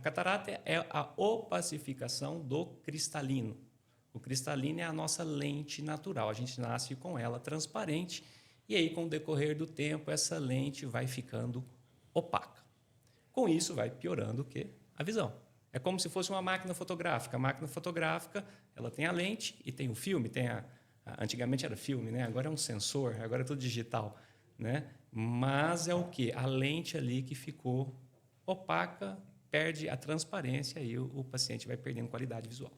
catarata é a opacificação do cristalino. O cristalino é a nossa lente natural, a gente nasce com ela transparente e aí, com o decorrer do tempo, essa lente vai ficando opaca. Com isso, vai piorando o quê? A visão. É como se fosse uma máquina fotográfica. A máquina fotográfica ela tem a lente e tem o filme, antigamente era filme, né? Agora é um sensor, agora é tudo digital, né? Mas é o quê? A lente ali que ficou opaca, perde a transparência e o paciente vai perdendo qualidade visual.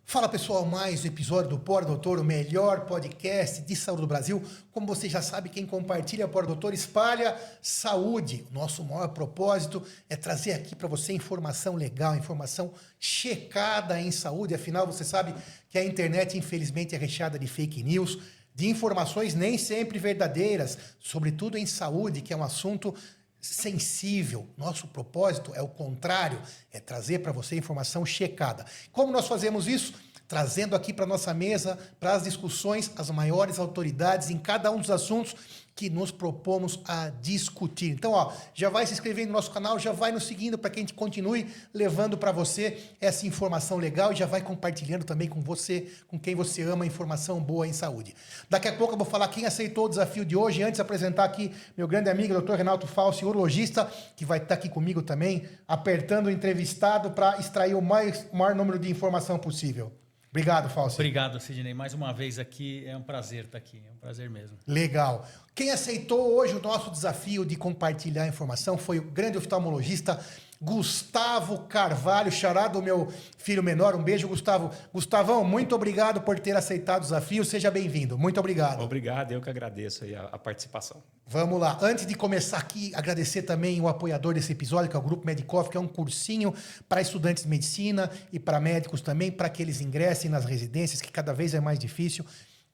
Fala pessoal, mais um episódio do Por Doutor, o melhor podcast de saúde do Brasil. Como você já sabe, quem compartilha Por Doutor espalha saúde. O nosso maior propósito é trazer aqui para você informação legal, informação checada em saúde. Afinal, você sabe que a internet, infelizmente, é recheada de fake news, de informações nem sempre verdadeiras, sobretudo em saúde, que é um assunto sensível. Nosso propósito é o contrário, é trazer para você informação checada. Como nós fazemos isso? Trazendo aqui para nossa mesa, para as discussões, as maiores autoridades em cada um dos assuntos que nos propomos a discutir. Então, já vai se inscrevendo no nosso canal, já vai nos seguindo para que a gente continue levando para você essa informação legal e já vai compartilhando também com você, com quem você ama, informação boa em saúde. Daqui a pouco eu vou falar quem aceitou o desafio de hoje. Antes, apresentar aqui meu grande amigo, Dr. Renato Falsi, urologista, que vai estar aqui comigo também, apertando o entrevistado para extrair o maior número de informação possível. Obrigado, Falsi. Obrigado, Sidney. Mais uma vez aqui, é um prazer estar aqui, é um prazer mesmo. Legal. Quem aceitou hoje o nosso desafio de compartilhar informação foi o grande oftalmologista Gustavo Carvalho, xará do meu filho menor. Um beijo, Gustavo. Gustavão, muito obrigado por ter aceitado o desafio. Seja bem-vindo. Muito obrigado. Obrigado, eu que agradeço aí a participação. Vamos lá. Antes de começar aqui, agradecer também o apoiador desse episódio, que é o Grupo Medicoff, que é um cursinho para estudantes de medicina e para médicos também, para que eles ingressem nas residências, que cada vez é mais difícil.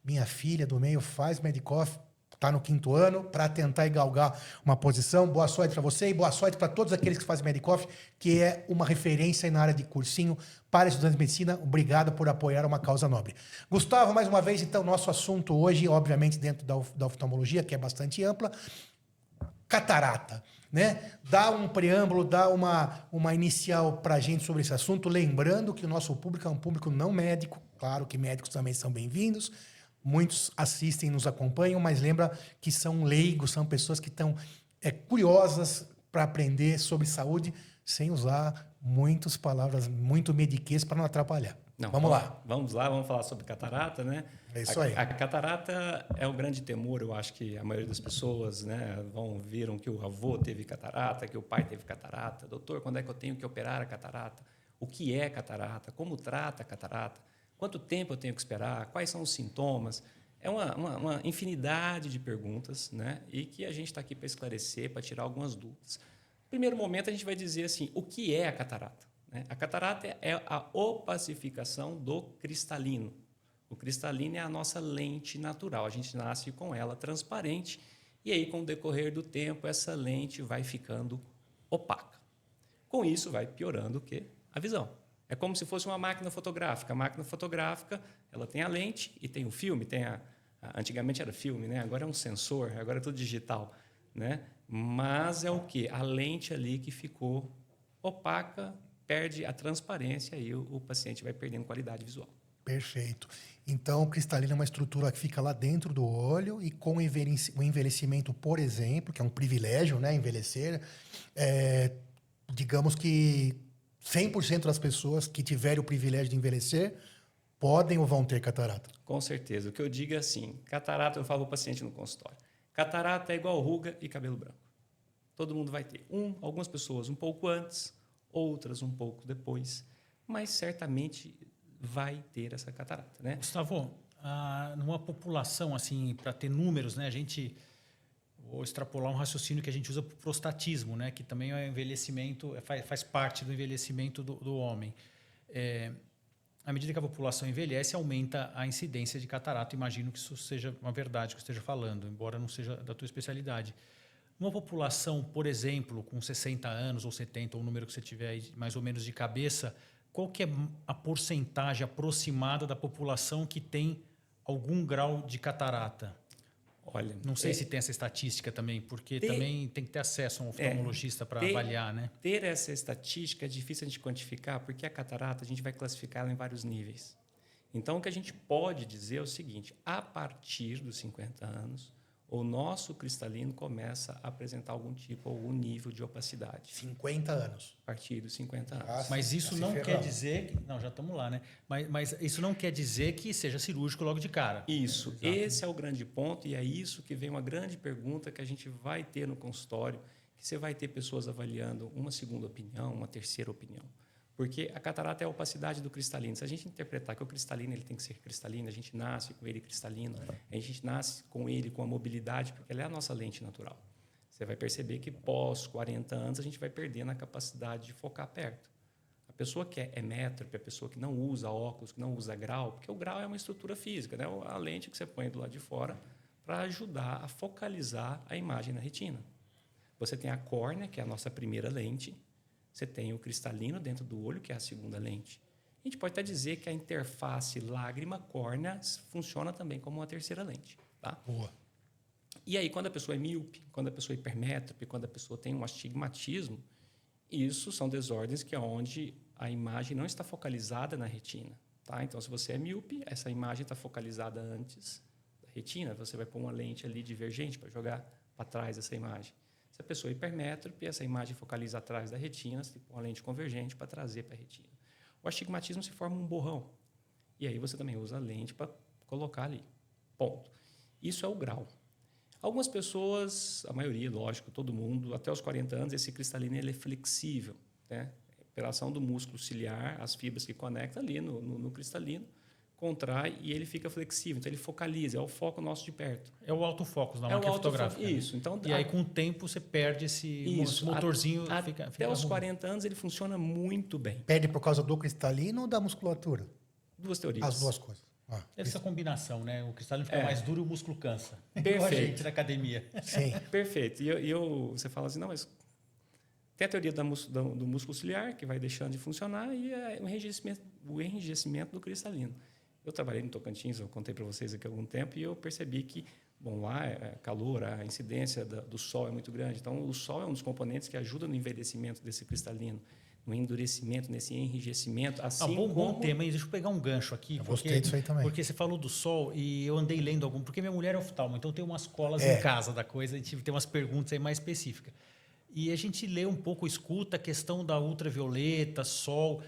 Minha filha do meio faz Medicoff, está no 5º ano, para tentar galgar uma posição. Boa sorte para você e boa sorte para todos aqueles que fazem Medicoff, que é uma referência na área de cursinho para estudantes de medicina. Obrigado por apoiar uma causa nobre. Gustavo, mais uma vez, então, nosso assunto hoje, obviamente dentro da oftalmologia, que é bastante ampla, catarata, né? Dá um preâmbulo, dá uma inicial para a gente sobre esse assunto, lembrando que o nosso público é um público não médico, claro que médicos também são bem-vindos, muitos assistem, nos acompanham, mas lembra que são leigos, são pessoas que estão curiosas para aprender sobre saúde, sem usar muitas palavras, muito mediquês para não atrapalhar. Não, vamos lá. Vamos lá, vamos falar sobre catarata, né? É isso aí. A catarata é o grande temor, eu acho que a maioria das pessoas, né, viram que o avô teve catarata, que o pai teve catarata. Doutor, quando é que eu tenho que operar a catarata? O que é catarata? Como trata a catarata? Quanto tempo eu tenho que esperar? Quais são os sintomas? É uma infinidade de perguntas, né? E que a gente está aqui para esclarecer, para tirar algumas dúvidas. No primeiro momento, a gente vai dizer assim, o que é a catarata? A catarata é a opacificação do cristalino. O cristalino é a nossa lente natural, a gente nasce com ela transparente e aí, com o decorrer do tempo, essa lente vai ficando opaca. Com isso, vai piorando o quê? A visão. É como se fosse uma máquina fotográfica. A máquina fotográfica ela tem a lente e tem o filme. Antigamente era filme, né? Agora é um sensor, agora é tudo digital, né? Mas é o quê? A lente ali que ficou opaca, perde a transparência e o paciente vai perdendo qualidade visual. Perfeito. Então, o cristalino é uma estrutura que fica lá dentro do olho e com o envelhecimento, por exemplo, que é um privilégio, né? Envelhecer, digamos que 100% das pessoas que tiverem o privilégio de envelhecer podem ou vão ter catarata. Com certeza. O que eu digo é assim, catarata, eu falo para o paciente no consultório, catarata é igual ruga e cabelo branco. Todo mundo vai ter. Algumas pessoas um pouco antes, outras um pouco depois, mas certamente vai ter essa catarata, né? Gustavo, numa população, assim, para ter números, né, a gente... Vou extrapolar um raciocínio que a gente usa para o prostatismo, né? Que também é envelhecimento, faz parte do envelhecimento do homem. À medida que a população envelhece, aumenta a incidência de catarata. Imagino que isso seja uma verdade que eu esteja falando, embora não seja da tua especialidade. Uma população, por exemplo, com 60 anos ou 70, ou o número que você tiver aí mais ou menos de cabeça, qual que é a porcentagem aproximada da população que tem algum grau de catarata? Olha, Não sei se tem essa estatística também, porque também tem que ter acesso a um oftalmologista para avaliar, né? Ter essa estatística é difícil a gente quantificar, porque a catarata a gente vai classificar ela em vários níveis. Então, o que a gente pode dizer é o seguinte: a partir dos 50 anos, o nosso cristalino começa a apresentar algum tipo, algum nível de opacidade. 50 anos. A partir dos 50 anos. Ah, Mas isso se não ferramos. quer dizer... Não, já estamos lá, né? Mas isso não quer dizer que seja cirúrgico logo de cara. Isso, Exato. esse é o grande ponto e é isso que vem uma grande pergunta que a gente vai ter no consultório, que você vai ter pessoas avaliando uma segunda opinião, uma terceira opinião. Porque a catarata é a opacidade do cristalino. Se a gente interpretar que o cristalino ele tem que ser cristalino, a gente nasce com ele cristalino, a gente nasce com ele com a mobilidade, porque ela é a nossa lente natural. Você vai perceber que pós 40 anos a gente vai perdendo a capacidade de focar perto. A pessoa que é métrope, a pessoa que não usa óculos, que não usa grau, porque o grau é uma estrutura física, né? A lente que você põe do lado de fora para ajudar a focalizar a imagem na retina. Você tem a córnea, que é a nossa primeira lente. Você tem o cristalino dentro do olho, que é a segunda lente. A gente pode até dizer que a interface lágrima-córnea funciona também como uma terceira lente. Tá? Boa. E aí, quando a pessoa é míope, quando a pessoa é hipermétrope, quando a pessoa tem um astigmatismo, isso são desordens que é onde a imagem não está focalizada na retina. Tá? Então, se você é míope, essa imagem está focalizada antes da retina. Você vai pôr uma lente ali divergente para jogar para trás essa imagem. Se a pessoa é hipermétrope, essa imagem focaliza atrás da retina, você põe uma lente convergente para trazer para a retina. O astigmatismo se forma um borrão. E aí você também usa a lente para colocar ali. Ponto. Isso é o grau. Algumas pessoas, a maioria, lógico, todo mundo, até os 40 anos, esse cristalino ele é flexível. Né? Pela ação do músculo ciliar, as fibras que conectam ali no cristalino, contrai e ele fica flexível. Então, ele focaliza, é o foco nosso de perto. É o autofocus na É o máquina autofoco, fotográfica. Né? isso. Então, E aí, com o tempo, você perde esse motorzinho. Até fica os ruim. 40 anos, ele funciona muito bem. Perde por causa do cristalino ou da musculatura? Duas teorias. As duas coisas. Ah, Essa combinação, né? O cristalino fica mais duro e o músculo cansa. Perfeito. Igual a gente na academia. sim. Perfeito. Você fala assim, não, mas tem a teoria do músculo ciliar, que vai deixando de funcionar, e o enrijecimento do cristalino. Eu trabalhei no Tocantins, eu contei para vocês aqui há algum tempo, e eu percebi que, bom, lá é calor, a incidência do sol é muito grande. Então, o sol é um dos componentes que ajuda no envelhecimento desse cristalino, no endurecimento, nesse enrijecimento, assim Bom tema, hein? Deixa eu pegar um gancho aqui. Gostei disso aí também. Porque você falou do sol e eu andei lendo algum... Porque minha mulher é oftalmo, então tem umas colas em casa da coisa, a gente tem umas perguntas aí mais específicas. E a gente lê um pouco, escuta a questão da ultravioleta, sol.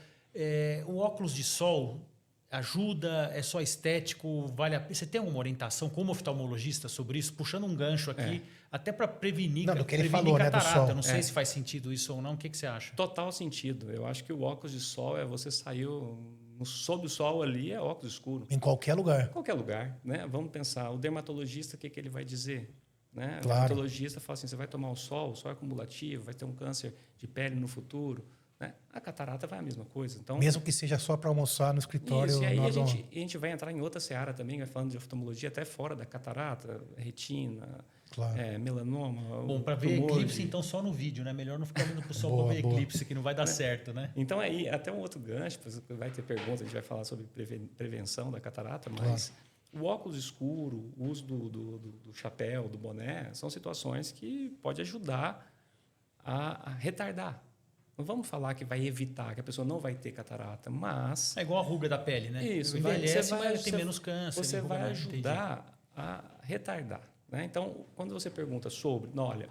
O óculos de sol ajuda? É só estético? Você tem alguma orientação como oftalmologista sobre isso? Puxando um gancho aqui, até para prevenir, Não, do que ele prevenir falou, né, do catarata. sol. Eu não sei se faz sentido isso ou não. O que você acha? Total sentido. Eu acho que o óculos de sol você saiu sob o sol ali, é óculos escuro. Em qualquer lugar. Em qualquer lugar. Né? Vamos pensar, o dermatologista, o que ele vai dizer? Né? Claro. O dermatologista fala assim, você vai tomar o sol é acumulativo, vai ter um câncer de pele no futuro. Né? A catarata vai a mesma coisa. Então, Mesmo que seja só para almoçar no escritório. isso, e aí a gente vai entrar em outra seara também, vai falando de oftalmologia até fora da catarata, retina, Claro. melanoma. Bom, para ver eclipse, então, só no vídeo, né? Melhor não ficar olhando para o sol para ver eclipse, que não vai dar certo, né? Então, aí, até um outro gancho, vai ter perguntas, a gente vai falar sobre prevenção da catarata, mas o óculos escuro, o uso do chapéu, do boné, são situações que pode ajudar a retardar. Não vamos falar que vai evitar, que a pessoa não vai ter catarata, mas... É igual a ruga da pele, né? Isso. Envelhece, mas tem menos câncer. Você vai ajudar a retardar. Né? Então, quando você pergunta sobre, olha,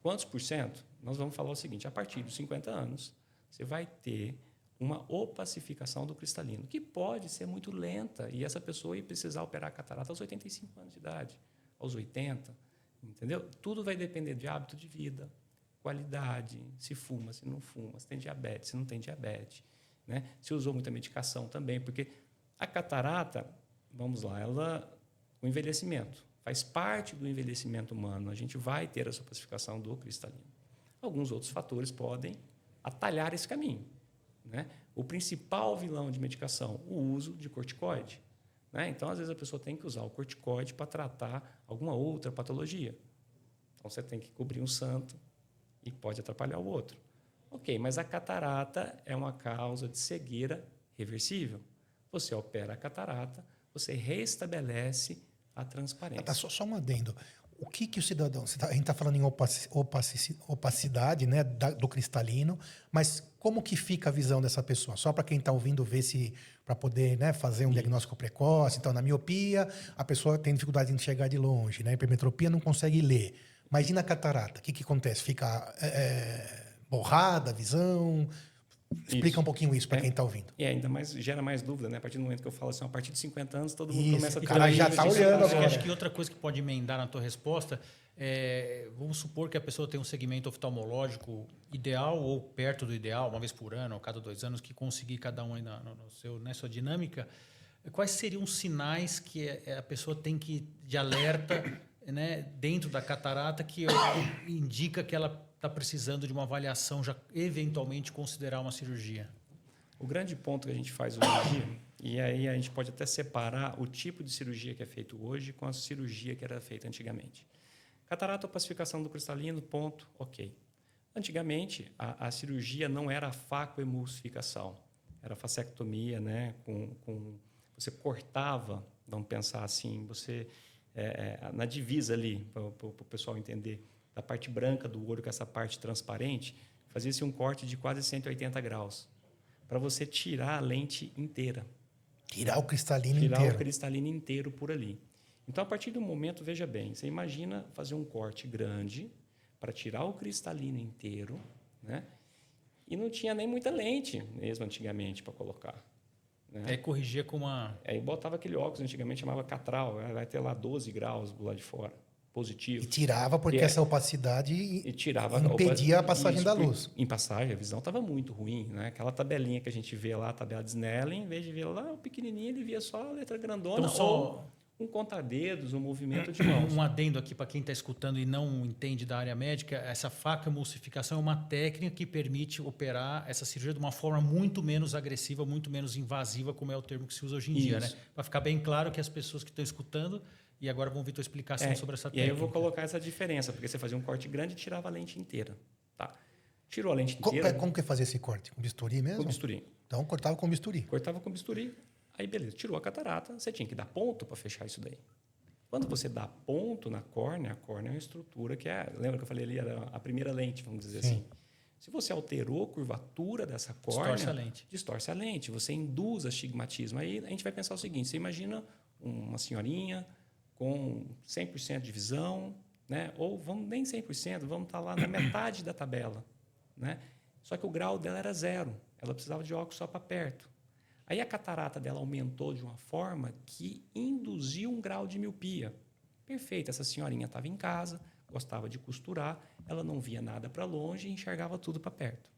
quantos por cento? Nós vamos falar o seguinte, a partir dos 50 anos, você vai ter uma opacificação do cristalino, que pode ser muito lenta, e essa pessoa ia precisar operar a catarata aos 85 anos de idade, aos 80, entendeu? Tudo vai depender de hábito de vida, qualidade, se fuma, se não fuma, se tem diabetes, se não tem diabetes, né? Se usou muita medicação também, porque a catarata, vamos lá, o envelhecimento faz parte do envelhecimento humano, a gente vai ter essa opacificação do cristalino. Alguns outros fatores podem atalhar esse caminho, né? O principal vilão de medicação, o uso de corticoide, né? Então, às vezes, a pessoa tem que usar o corticoide para tratar alguma outra patologia. Então, você tem que cobrir um santo, e pode atrapalhar o outro. Ok, mas a catarata é uma causa de cegueira reversível. Você opera a catarata, você restabelece a transparência. Tá, só um adendo. O que o cidadão... A gente está falando em opacidade, né, do cristalino, mas como que fica a visão dessa pessoa? Só para quem está ouvindo ver se... Para poder, né, fazer um diagnóstico precoce. Então, na miopia, a pessoa tem dificuldade em enxergar de longe. Na hipermetropia, não consegue ler. Mas e na catarata? O que acontece? Fica borrada a visão? Explica um pouquinho isso para quem está ouvindo. E ainda mais gera mais dúvida, né? A partir do momento que eu falo assim, a partir de 50 anos, todo mundo começa a ter... O cara já está olhando agora. Acho que outra coisa que pode emendar na tua resposta é, vamos supor que a pessoa tem um segmento oftalmológico ideal ou perto do ideal, uma vez por ano, ou cada 2 anos, que conseguir cada um aí no seu, né, sua dinâmica. Quais seriam os sinais que a pessoa tem que de alerta, né, dentro da catarata que indica que ela está precisando de uma avaliação, já eventualmente considerar uma cirurgia? O grande ponto que a gente faz hoje em dia, e aí a gente pode até separar o tipo de cirurgia que é feito hoje com a cirurgia que era feita antigamente. Catarata ou pacificação do cristalino, ponto, ok. Antigamente, a cirurgia não era a facoemulsificação, era a fasectomia, né? Você cortava, vamos pensar assim, você na divisa ali, para o pessoal entender, da parte branca do olho com essa parte transparente, fazia-se um corte de quase 180 graus, para você tirar a lente inteira. Tirar o cristalino inteiro. Tirar o cristalino inteiro por ali. Então, a partir do momento, veja bem, você imagina fazer um corte grande para tirar o cristalino inteiro, né? E não tinha nem muita lente mesmo antigamente para colocar. Né? Aí corrigia com uma... Aí botava aquele óculos, antigamente chamava catral, vai ter lá 12 graus do lado de fora, positivo. E tirava porque essa opacidade impedia a passagem da luz. Em passagem, a visão estava muito ruim. Né? Aquela tabelinha que a gente vê lá, a tabela de Snellen, em vez de ver lá o pequenininho, ele via só a letra grandona ou um conta-dedos, um movimento de mãos. Um adendo aqui para quem está escutando e não entende da área médica, essa facoemulsificação é uma técnica que permite operar essa cirurgia de uma forma muito menos agressiva, muito menos invasiva, como é o termo que se usa hoje em dia. Né? Para ficar bem claro que as pessoas que estão escutando e agora vão ver tua explicação sobre essa técnica. E aí eu vou colocar essa diferença, porque você fazia um corte grande e tirava a lente inteira. Tá. Tirou a lente inteira... Como que fazia esse corte? Com bisturi mesmo? Com bisturi. Então, cortava com bisturi. Cortava com bisturi. Aí, beleza, tirou a catarata, você tinha que dar ponto para fechar isso daí. Quando você dá ponto na córnea, a córnea é uma estrutura que é... Lembra que eu falei ali? Era a primeira lente, vamos dizer assim. Se você alterou a curvatura dessa córnea... Distorce a lente. Você induz astigmatismo. Aí a gente vai pensar o seguinte, você imagina uma senhorinha com 100% de visão, né? Ou nem 100%, vamos estar lá na metade da tabela. Né? Só que o grau dela era 0. Ela precisava de óculos só para perto. Aí a catarata dela aumentou de uma forma que induziu um grau de miopia. Perfeito, essa senhorinha estava em casa, gostava de costurar, ela não via nada para longe e enxergava tudo para perto.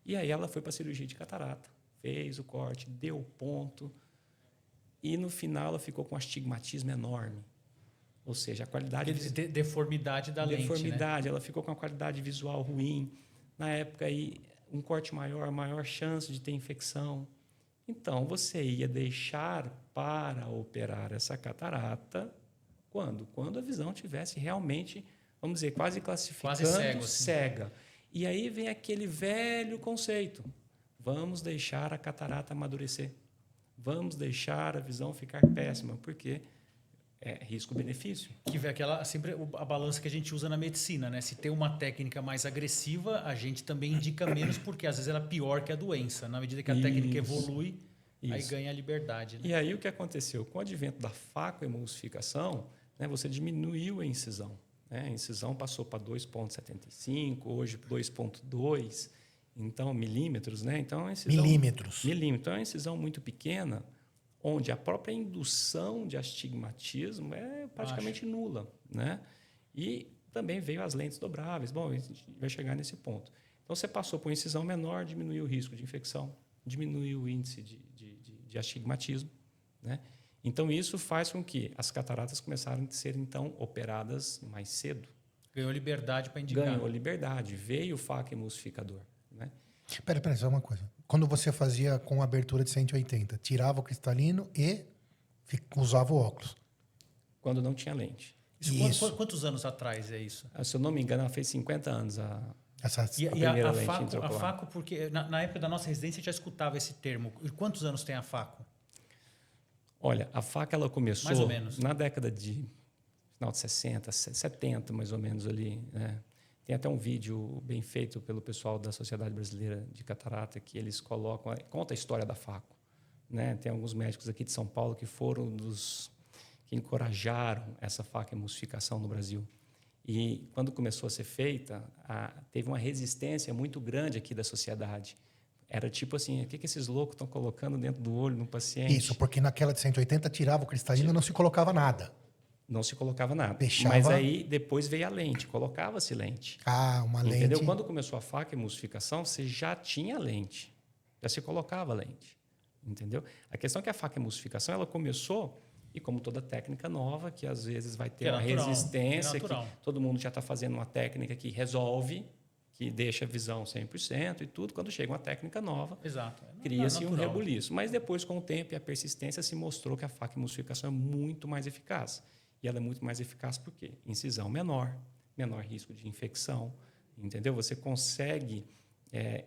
E aí ela foi para a cirurgia de catarata, fez o corte, deu ponto e no final ela ficou com um astigmatismo enorme. Ou seja, a qualidade... Deformidade da lente, Deformidade, né? Ela ficou com a qualidade visual ruim. Na época, aí, um corte maior chance de ter infecção. Então, você ia deixar para operar essa catarata quando? Quando a visão tivesse realmente, vamos dizer, quase classificando, cega. E aí vem aquele velho conceito. Vamos deixar a catarata amadurecer. Vamos deixar a visão ficar péssima, porque é risco-benefício. Que vê sempre a balança que a gente usa na medicina, né? Se tem uma técnica mais agressiva, a gente também indica menos, porque às vezes ela é pior que a doença. Na medida que a técnica evolui, aí ganha a liberdade. Né? E aí o que aconteceu? Com o advento da facoemulsificação, né, você diminuiu a incisão. Né? A incisão passou para 2,75, hoje 2,2, então milímetros. Né? Então, milímetros. Então, é uma incisão muito pequena, onde a própria indução de astigmatismo é praticamente nula. Né? E também veio as lentes dobráveis. Bom, a gente vai chegar nesse ponto. Então, você passou por uma incisão menor, diminuiu o risco de infecção, diminuiu o índice de astigmatismo. Né? Então, isso faz com que as cataratas começaram a ser, então, operadas mais cedo. Ganhou liberdade para indicar. Ganhou liberdade. Veio o facoemulsificador. Né? Espera, só uma coisa. Quando você fazia com abertura de 180, tirava o cristalino e usava o óculos? Quando não tinha lente. Quantos anos atrás é isso? Se eu não me engano, ela fez 50 anos a primeira lente intraocular. A faco, porque na época da nossa residência já escutava esse termo. E quantos anos tem a faco? Olha, a faca ela começou Mais ou menos. na década de final de 60, 70, mais ou menos ali, né? Tem até um vídeo bem feito pelo pessoal da Sociedade Brasileira de Catarata que eles conta a história da faca, né? Tem alguns médicos aqui de São Paulo que foram dos que encorajaram essa faca emulsificação no Brasil. E quando começou a ser feita, teve uma resistência muito grande aqui da sociedade. Era tipo assim, o que esses loucos estão colocando dentro do olho no paciente? Isso, porque naquela de 180 tirava o cristalino e não se colocava nada. Não se colocava nada. Fechava. Mas aí depois veio a lente, colocava-se lente. Ah, uma lente. Entendeu? Quando começou a faca emulsificação, você já tinha lente. Já se colocava lente. Entendeu? A questão é que a faca emulsificação ela começou, e como toda técnica nova, que às vezes vai ter uma resistência, que todo mundo já está fazendo uma técnica que resolve, que deixa a visão 100% e tudo. Quando chega uma técnica nova, cria-se um rebuliço. Mas depois, com o tempo e a persistência, se mostrou que a faca emulsificação é muito mais eficaz. E ela é muito mais eficaz por quê? Incisão menor risco de infecção, entendeu? Você consegue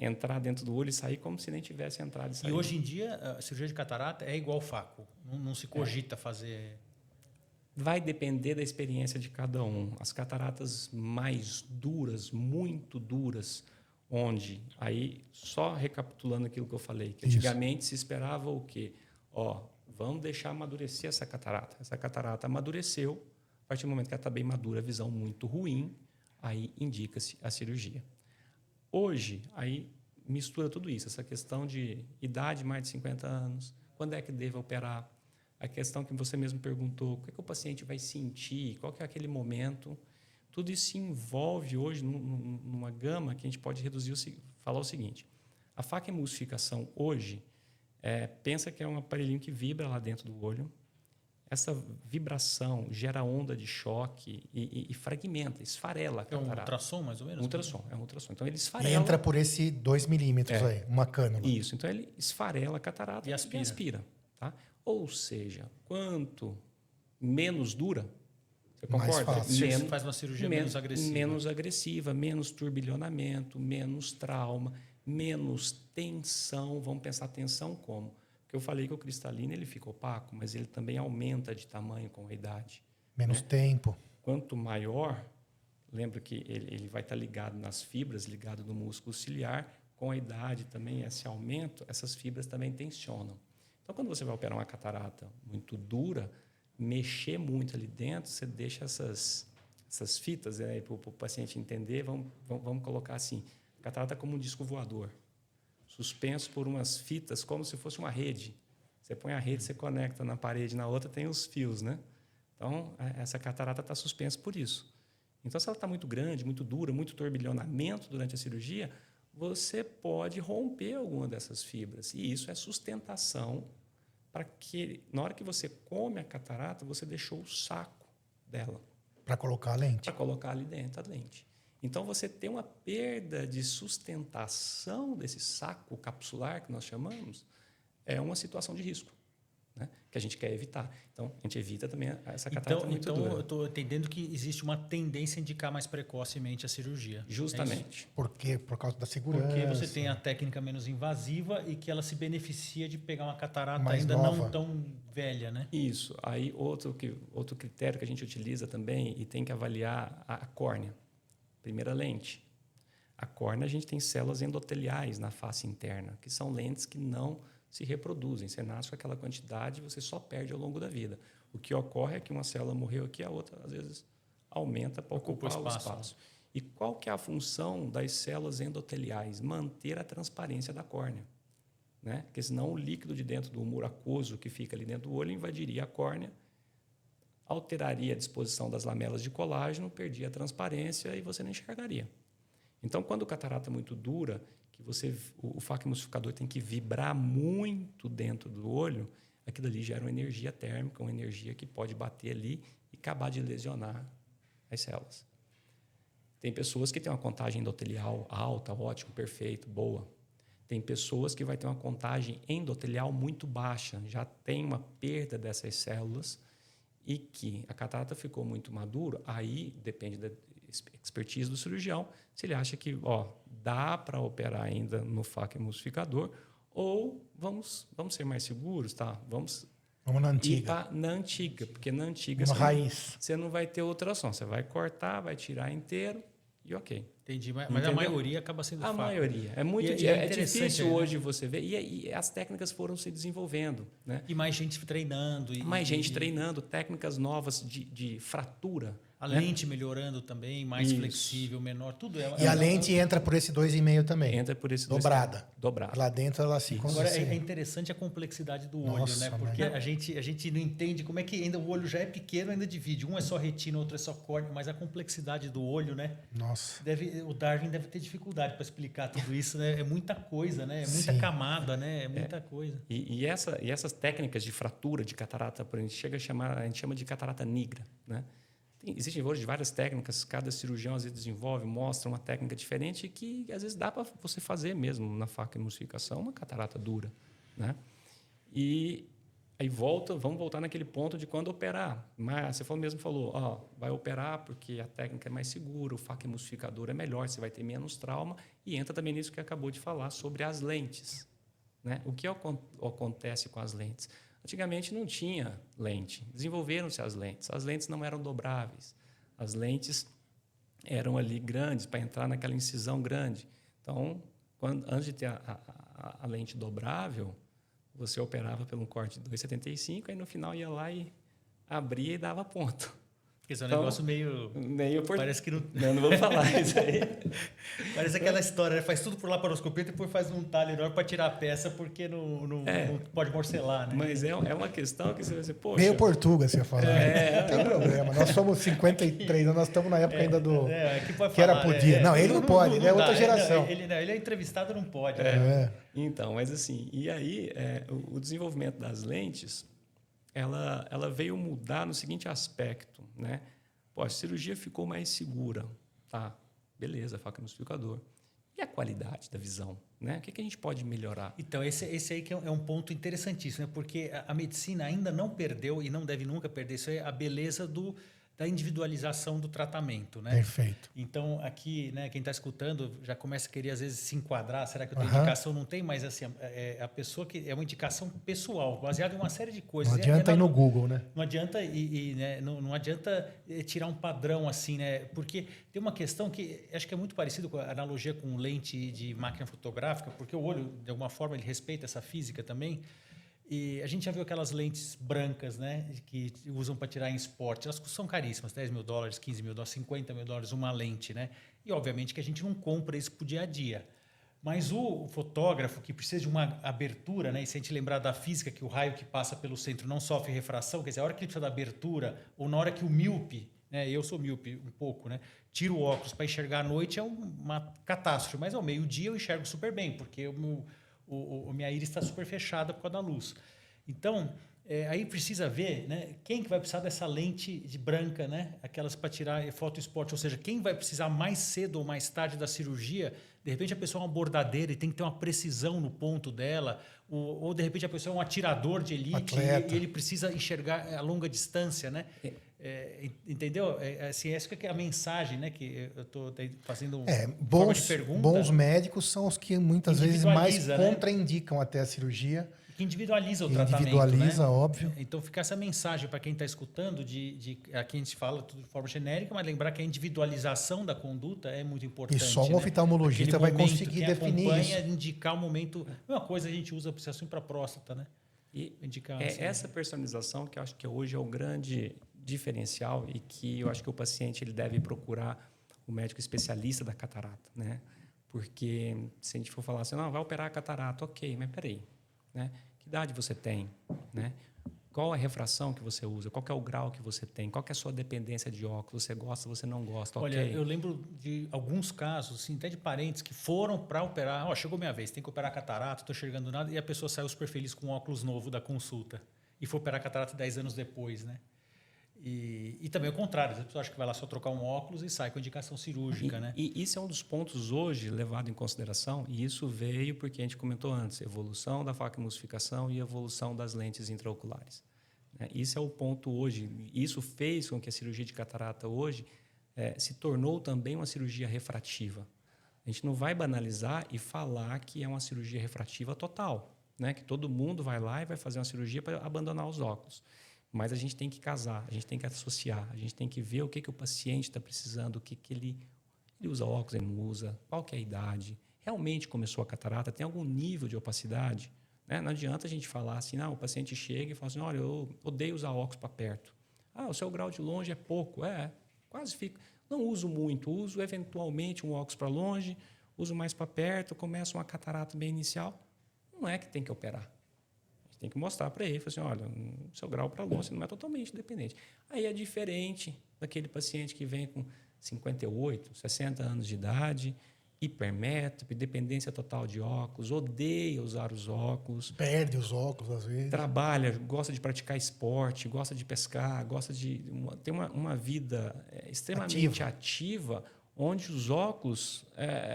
entrar dentro do olho e sair como se nem tivesse entrado e saído. E hoje em dia, a cirurgia de catarata é igual faco? Não se cogita fazer... Vai depender da experiência de cada um. As cataratas mais duras, muito duras, onde, aí, só recapitulando aquilo que eu falei, que antigamente se esperava o quê? Vamos deixar amadurecer essa catarata. Essa catarata amadureceu, a partir do momento que ela está bem madura, a visão muito ruim, aí indica-se a cirurgia. Hoje, aí mistura tudo isso, essa questão de idade mais de 50 anos, quando é que deve operar, a questão que você mesmo perguntou, o que o paciente vai sentir, qual que é aquele momento, tudo isso se envolve hoje numa gama que a gente pode falar o seguinte, a faca emulsificação hoje, pensa que é um aparelhinho que vibra lá dentro do olho. Essa vibração gera onda de choque e fragmenta, esfarela a catarata. É um ultrassom, mais ou menos? É um ultrassom. Então, ele esfarela. E entra por esse 2 milímetros aí, uma cânula. Isso. Então, ele esfarela a catarata e aspira. Tá? Ou seja, quanto menos dura, você mais concorda? fácil. Você faz uma cirurgia menos agressiva. Menos agressiva, menos turbilhonamento, menos trauma, menos tensão. Vamos pensar tensão como? Porque eu falei que o cristalino ele fica opaco, mas ele também aumenta de tamanho com a idade. Menos tempo. Quanto maior, lembra que ele vai estar ligado nas fibras, ligado no músculo ciliar, com a idade também, esse aumento, essas fibras também tensionam. Então, quando você vai operar uma catarata muito dura, mexer muito ali dentro, você deixa essas fitas para o paciente entender, vamos colocar assim, a catarata é como um disco voador, suspenso por umas fitas, como se fosse uma rede. Você põe a rede, você conecta na parede, na outra tem os fios, né? Então, essa catarata está suspensa por isso. Então, se ela está muito grande, muito dura, muito turbilhonamento durante a cirurgia, você pode romper alguma dessas fibras. E isso é sustentação para que, na hora que você come a catarata, você deixou o saco dela. Para colocar a lente. Para colocar ali dentro a lente. Então, você tem uma perda de sustentação desse saco capsular, que nós chamamos, é uma situação de risco, né? Que a gente quer evitar. Então, a gente evita também essa catarata muito dura. Então, eu estou entendendo que existe uma tendência a indicar mais precocemente a cirurgia. Justamente. Porque por causa da segurança. Porque você tem a técnica menos invasiva e que ela se beneficia de pegar uma catarata mais ainda nova. não tão velha, né? Isso. Aí, outro critério que a gente utiliza também e tem que avaliar a córnea. Primeira lente. A córnea, a gente tem células endoteliais na face interna, que são lentes que não se reproduzem. Você nasce com aquela quantidade e você só perde ao longo da vida. O que ocorre é que uma célula morreu aqui, a outra, às vezes, aumenta para ocupar o espaço. E qual que é a função das células endoteliais? Manter a transparência da córnea, né? Porque senão o líquido de dentro do humor aquoso que fica ali dentro do olho invadiria a córnea, alteraria a disposição das lamelas de colágeno, perdia a transparência e você não enxergaria. Então, quando a catarata é muito dura, que o faco emulsificador tem que vibrar muito dentro do olho, aquilo ali gera uma energia térmica, uma energia que pode bater ali e acabar de lesionar as células. Tem pessoas que têm uma contagem endotelial alta, ótimo, perfeito, boa. Tem pessoas que vai ter uma contagem endotelial muito baixa, já tem uma perda dessas células, e que a catarata ficou muito madura, aí depende da expertise do cirurgião, se ele acha que dá para operar ainda no faco emulsificador, ou vamos ser mais seguros, tá? Vamos Vamos na antiga. Na antiga, porque na antiga Uma raiz. você não vai ter outra opção. Você vai cortar, vai tirar inteiro e ok. Entendi, mas Entendeu? a maioria acaba sendo faca. A maioria. É muito é difícil né? hoje você ver. E as técnicas foram se desenvolvendo. Né? E mais gente treinando. Mais gente treinando, técnicas novas de fratura. A lente melhorando também, mais flexível, menor, tudo E a lente entra por esse 2,5 também. Entra por esse dobrada. Dobrada. Lá dentro ela se Agora é interessante a complexidade do olho, Nossa, né? Porque a gente não entende como é que ainda o olho já é pequeno, ainda divide. Um é só retina, outro é só córnea, mas a complexidade do olho, né? Nossa. O Darwin deve ter dificuldade para explicar tudo isso, né? É muita coisa, né? É muita camada, né? É muita coisa. E essas técnicas de fratura de catarata, a gente chama de catarata nigra, né? Existem hoje várias técnicas, cada cirurgião às vezes desenvolve, mostra uma técnica diferente que às vezes dá para você fazer mesmo na faca e emulsificação uma catarata dura, né? E aí vamos voltar naquele ponto de quando operar. Mas você falou, vai operar porque a técnica é mais segura, o faca emulsificador é melhor, você vai ter menos trauma e entra também nisso que acabou de falar sobre as lentes, né? O que acontece com as lentes? Antigamente não tinha lente, desenvolveram-se as lentes não eram dobráveis, as lentes eram ali grandes para entrar naquela incisão grande. Então, antes de ter a lente dobrável, você operava pelo corte de 2,75, aí no final ia lá e abria e dava ponto. Porque esse é um negócio meio parece que não... Não vou falar isso aí. Parece aquela história, né? Faz tudo por laparoscopia e depois faz um talho enorme para tirar a peça porque não pode morcelar, né? Mas é uma questão que você vai dizer, poxa... Meio Portuga, você ia falar. Não tem problema. Nós somos 53, nós estamos na época ainda do... que era podia. Não, ele não pode, ele é outra geração. Ele é entrevistado, não pode. Então, mas assim, e aí o desenvolvimento das lentes, ela veio mudar no seguinte aspecto, né? Pô, a cirurgia ficou mais segura, tá? Beleza, faca emulsificador. E a qualidade da visão, né? O que a gente pode melhorar? Então, esse aí que é um ponto interessantíssimo, né? Porque a medicina ainda não perdeu e não deve nunca perder isso aí, a beleza da individualização do tratamento, né? Perfeito. Então, aqui, né, quem está escutando já começa a querer, às vezes, se enquadrar. Será que eu tenho indicação? Não tem, mas assim, a pessoa que é uma indicação pessoal, baseada em uma série de coisas. Não adianta ir no Google, né? Não adianta, né, não adianta tirar um padrão assim, né? Porque tem uma questão que acho que é muito parecido com a analogia com lente de máquina fotográfica, porque o olho, de alguma forma, ele respeita essa física também. E a gente já viu aquelas lentes brancas, né, que usam para tirar em esporte. Elas são caríssimas, $10 mil, $15 mil, $50 mil uma lente, né? E obviamente que a gente não compra isso para o dia a dia. Mas o fotógrafo que precisa de uma abertura, né, e se a gente lembrar da física, que o raio que passa pelo centro não sofre refração, quer dizer, a hora que ele precisa da abertura, ou na hora que o míope, né, eu sou míope um pouco, né, tiro o óculos para enxergar à noite, é uma catástrofe. Mas ao meio-dia eu enxergo super bem, porque minha íris está super fechada por causa da luz. Então, aí precisa ver, né, quem que vai precisar dessa lente de branca, né, aquelas para tirar foto esporte, ou seja, quem vai precisar mais cedo ou mais tarde da cirurgia. De repente a pessoa é uma bordadeira e tem que ter uma precisão no ponto dela, ou de repente a pessoa é um atirador de elite e ele precisa enxergar a longa distância, né? Entendeu? Assim, essa que é a mensagem, né, que eu estou fazendo forma de pergunta. Bons médicos são os que muitas vezes mais né? contraindicam até a cirurgia. Que individualiza o tratamento. Individualiza, né? óbvio. Então, fica essa mensagem para quem está escutando, aqui a gente fala tudo de forma genérica, mas lembrar que a individualização da conduta é muito importante. E só um oftalmologista vai conseguir definir isso. Indicar o momento. A mesma coisa a gente usa para a próstata, né? E indicar, essa personalização que eu acho que hoje é o grande diferencial e que eu acho que o paciente ele deve procurar o médico especialista da catarata, né? Porque se a gente for falar assim, não, vai operar a catarata, ok, mas peraí, né? Que idade você tem, né? Qual a refração que você usa? Qual que é o grau que você tem? Qual que é a sua dependência de óculos? Você gosta, você não gosta? Olha, eu lembro de alguns casos, assim, até de parentes que foram para operar. Chegou minha vez, tem que operar catarata, estou enxergando nada. E a pessoa saiu super feliz com um óculos novo da consulta. E foi operar catarata 10 anos depois, né? E também o contrário, a pessoa acha que vai lá só trocar um óculos e sai com indicação cirúrgica, né? E isso é um dos pontos hoje levado em consideração, e isso veio porque a gente comentou antes, evolução da faca emulsificação e evolução das lentes intraoculares. Isso é o ponto hoje. Isso fez com que a cirurgia de catarata hoje se tornou também uma cirurgia refrativa. A gente não vai banalizar e falar que é uma cirurgia refrativa total, né? Que todo mundo vai lá e vai fazer uma cirurgia para abandonar os óculos. Mas a gente tem que casar, a gente tem que associar, a gente tem que ver o que o paciente está precisando, o que ele usa óculos, ele não usa, qual que é a idade. Realmente começou a catarata, tem algum nível de opacidade? Né? Não adianta a gente falar assim, não, o paciente chega e fala assim, olha, eu odeio usar óculos para perto. Ah, o seu grau de longe é pouco. Quase fica. Não uso muito, uso eventualmente um óculos para longe, uso mais para perto, começa uma catarata bem inicial. Não é que tem que operar. A gente tem que mostrar para ele, falar assim, olha, o seu grau para longe não é totalmente dependente. Aí é diferente daquele paciente que vem com 58, 60 anos de idade, hipermétrope, dependência total de óculos, odeia usar os óculos. Perde os óculos, às vezes. Trabalha, gosta de praticar esporte, gosta de pescar, gosta de ter uma vida extremamente ativa, onde os óculos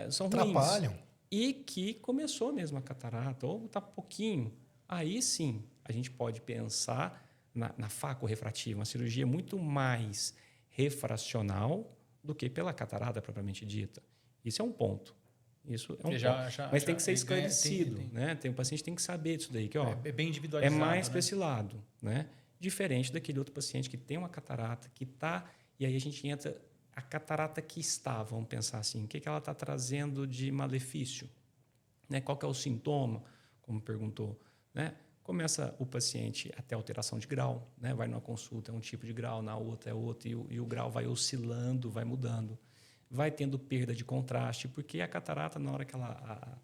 são atrapalham. ruins. E que começou mesmo a catarata, ou está pouquinho. Aí sim, a gente pode pensar na facorrefrativa, uma cirurgia muito mais refracional do que pela catarata propriamente dita. Isso é um ponto. Isso é um ponto. Mas tem que ser esclarecido. Né? O paciente tem que saber disso daí. Que, ó, é bem individualizado. É mais para esse lado. Né? Diferente daquele outro paciente que tem uma catarata, que está... E aí a gente entra... A catarata que está, vamos pensar assim, o que ela está trazendo de malefício? Né? Qual que é o sintoma? Como perguntou. Né? Começa o paciente a ter alteração de grau. Né? Vai numa consulta, é um tipo de grau, na outra é outro, e o grau vai oscilando, vai mudando. Vai tendo perda de contraste, porque a catarata, na hora que ela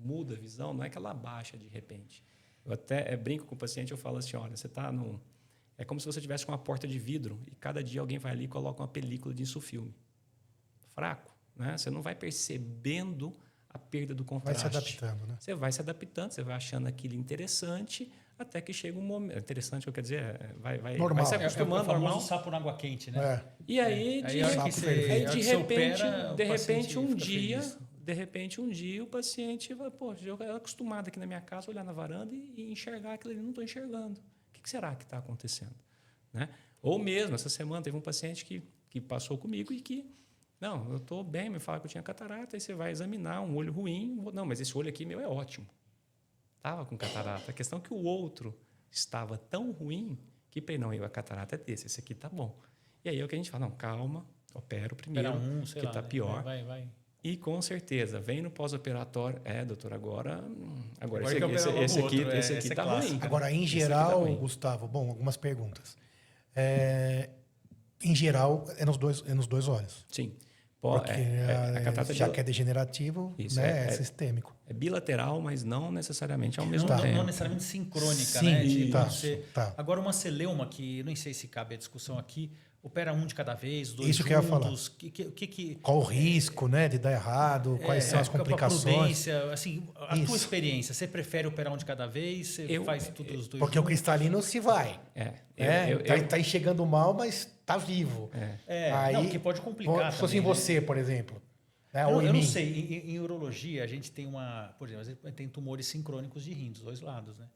muda a visão, não é que ela baixa de repente. Eu até brinco com o paciente, eu falo assim, olha, você está no... É como se você tivesse com uma porta de vidro e cada dia alguém vai ali e coloca uma película de insufilme. Fraco, né? Você não vai percebendo a perda do contraste. Vai se adaptando, né? Você vai se adaptando, você vai achando aquilo interessante, até que chega um momento... Interessante, eu quero dizer, vai se acostumando. É o famoso sapo na água quente, né? E aí, de repente, um dia o paciente vai, eu era acostumado aqui na minha casa, olhar na varanda e enxergar aquilo ali, não estou enxergando. O que será que está acontecendo? Né? Ou mesmo, essa semana teve um paciente que passou comigo e que, não, eu estou bem, me fala que eu tinha catarata, aí você vai examinar um olho ruim, não, mas esse olho aqui meu é ótimo. Estava com catarata. A questão é que o outro estava tão ruim que, não, a catarata é desse, esse aqui está bom. E aí é o que a gente fala, não, calma, opera o primeiro, que está pior. Vai. E com certeza, vem no pós-operatório, doutor, agora esse aqui está ruim. Agora, em geral, Gustavo, algumas perguntas. Em geral, é nos dois olhos. Sim. Porque a catarata já que é degenerativo, isso, né, é sistêmico. É bilateral, mas não necessariamente ao mesmo tempo. Não necessariamente sincrônica, sim, né? Tá. Agora, uma celeuma, que não sei se cabe a discussão aqui, opera um de cada vez, dois isso juntos. Que eu ia falar. Qual o risco, né, de dar errado? Quais são as complicações? A prudência, assim, a tua experiência, você prefere operar um de cada vez? Você faz tudo os dois porque juntos? O cristalino se vai. Tá enxergando mal, mas tá vivo. Aí, não, que pode complicar. Se fosse em você, por exemplo. Eu não sei. Em urologia, a gente tem por exemplo, tem tumores sincrônicos de rim, dos dois lados, né?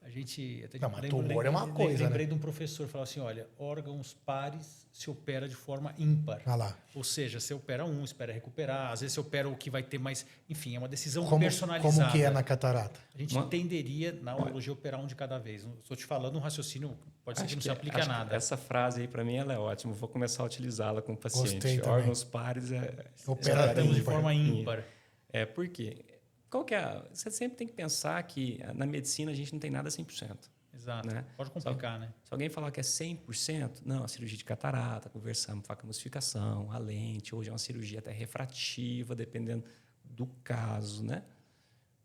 A gente... mas tumor é uma coisa, lembrei de um professor que falou assim, olha, órgãos pares se opera de forma ímpar. Lá. Ou seja, você opera um, espera recuperar. Às vezes você opera o que vai ter mais... Enfim, é uma decisão personalizada. Como que é na catarata? A gente tenderia, na urologia, operar um de cada vez. Estou te falando um raciocínio, pode ser que não se aplique a nada. Essa frase aí, para mim, ela é ótima. Vou começar a utilizá-la com o paciente. Gostei também. Órgãos pares operamos de forma ímpar. Por quê? Você sempre tem que pensar que na medicina a gente não tem nada 100%. Exato. Né? Pode complicar, né? Se alguém falar que é 100%, não, a cirurgia de catarata, conversamos, facomulsificação, a lente, hoje é uma cirurgia até refrativa, dependendo do caso, né?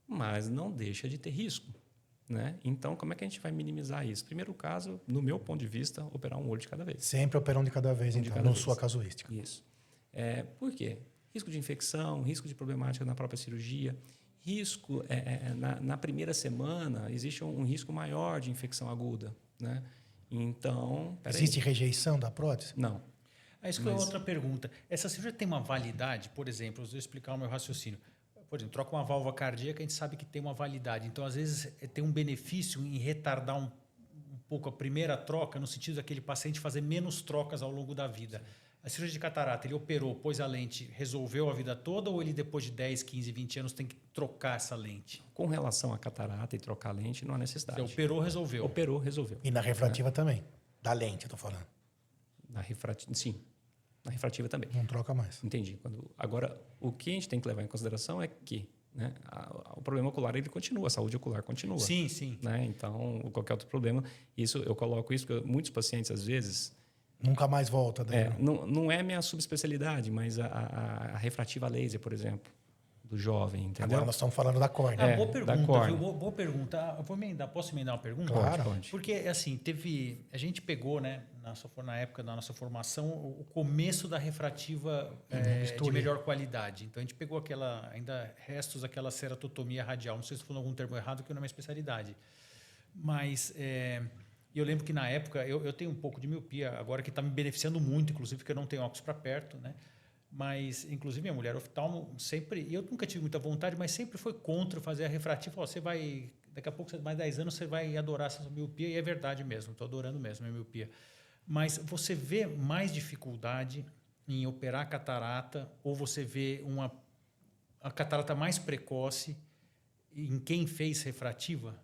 Mas não deixa de ter risco, né? Então, como é que a gente vai minimizar isso? Primeiro caso, no meu ponto de vista, operar um olho de cada vez. Sempre operar um de cada vez, então, sua casuística. Isso. Por quê? Risco de infecção, risco de problemática na própria cirurgia. Risco, na primeira semana, existe um risco maior de infecção aguda. Né? Então, existe rejeição da prótese? Não. Isso que é outra pergunta. Essa cirurgia tem uma validade? Por exemplo, eu vou explicar o meu raciocínio. Por exemplo, troca uma válvula cardíaca, a gente sabe que tem uma validade. Então, às vezes, tem um benefício em retardar um pouco a primeira troca, no sentido daquele paciente fazer menos trocas ao longo da vida. A cirurgia de catarata, ele operou, pôs a lente, resolveu a vida toda ou ele depois de 10, 15, 20 anos tem que trocar essa lente? Com relação à catarata e trocar lente, não há necessidade. Você operou, resolveu. Operou, resolveu. E na refrativa também. Da lente, eu tô falando. Sim, na refrativa também. Não troca mais. Entendi. Agora, o que a gente tem que levar em consideração é que, né, o problema ocular ele continua, a saúde ocular continua. Sim, sim. Né? Então, qualquer outro problema, eu coloco isso porque muitos pacientes, às vezes... Nunca mais volta. Daí, não é minha subespecialidade, mas a refrativa laser, por exemplo, do jovem, entendeu? Agora nós estamos falando da córnea. Boa pergunta, da córnea. viu? Boa pergunta. Eu vou emendar, posso emendar uma pergunta? Claro. Pode. Porque, assim, a gente pegou, né, na época da nossa formação, o começo da refrativa de melhor qualidade. Então, a gente pegou ainda restos daquela ceratotomia radial. Não sei se estou falando algum termo errado, que não é minha especialidade. Mas eu lembro que, na época, eu tenho um pouco de miopia, agora que está me beneficiando muito, inclusive, porque eu não tenho óculos para perto, né? Mas, inclusive, minha mulher oftalmo sempre... Eu nunca tive muita vontade, mas sempre foi contra fazer a refrativa. Você vai... Daqui a pouco, mais 10 anos, você vai adorar essa miopia. E é verdade mesmo. Estou adorando mesmo a miopia. Mas você vê mais dificuldade em operar a catarata ou você vê a catarata mais precoce em quem fez refrativa?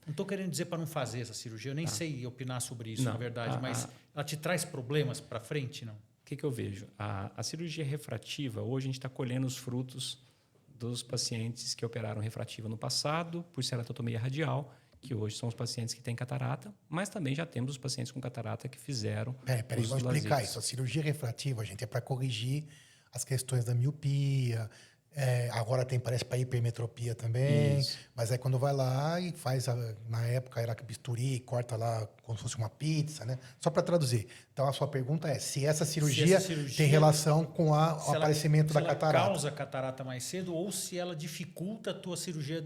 Não estou querendo dizer para não fazer essa cirurgia. Eu nem sei opinar sobre isso, na verdade. Mas ela te traz problemas para frente, não? O que eu vejo? A cirurgia refrativa, hoje a gente está colhendo os frutos dos pacientes que operaram refrativa no passado por ceratotomia radial, que hoje são os pacientes que têm catarata, mas também já temos os pacientes com catarata que fizeram... Peraí, vamos explicar isso. A cirurgia refrativa, gente, é para corrigir as questões da miopia. Agora parece para hipermetropia também. Isso. Mas aí quando vai lá e faz, na época era bisturi, corta lá como se fosse uma pizza, né? Só para traduzir. Então a sua pergunta é se essa cirurgia tem relação com o aparecimento da catarata. Se ela causa catarata mais cedo ou se ela dificulta a tua cirurgia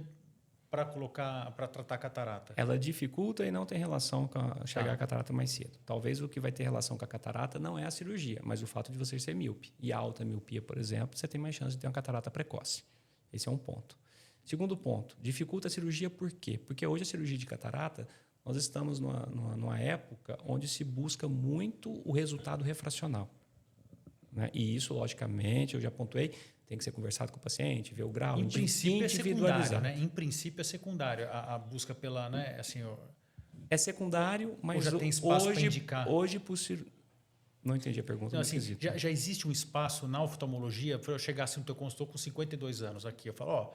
para tratar a catarata? Ela dificulta e não tem relação com chegar à catarata mais cedo. Talvez o que vai ter relação com a catarata não é a cirurgia, mas o fato de você ser míope. E a alta miopia, por exemplo, você tem mais chance de ter uma catarata precoce. Esse é um ponto. Segundo ponto, dificulta a cirurgia por quê? Porque hoje a cirurgia de catarata, nós estamos numa época onde se busca muito o resultado refracional. Né? E isso, logicamente, eu já pontuei, tem que ser conversado com o paciente, ver o grau, em princípio é secundário, né? Em princípio é secundário a busca pela, né, assim, é secundário, mas já tem espaço para indicar. Hoje não entendi a pergunta. Então, assim, já existe um espaço na oftalmologia para eu chegar assim no teu consultor com 52 anos aqui, eu falo,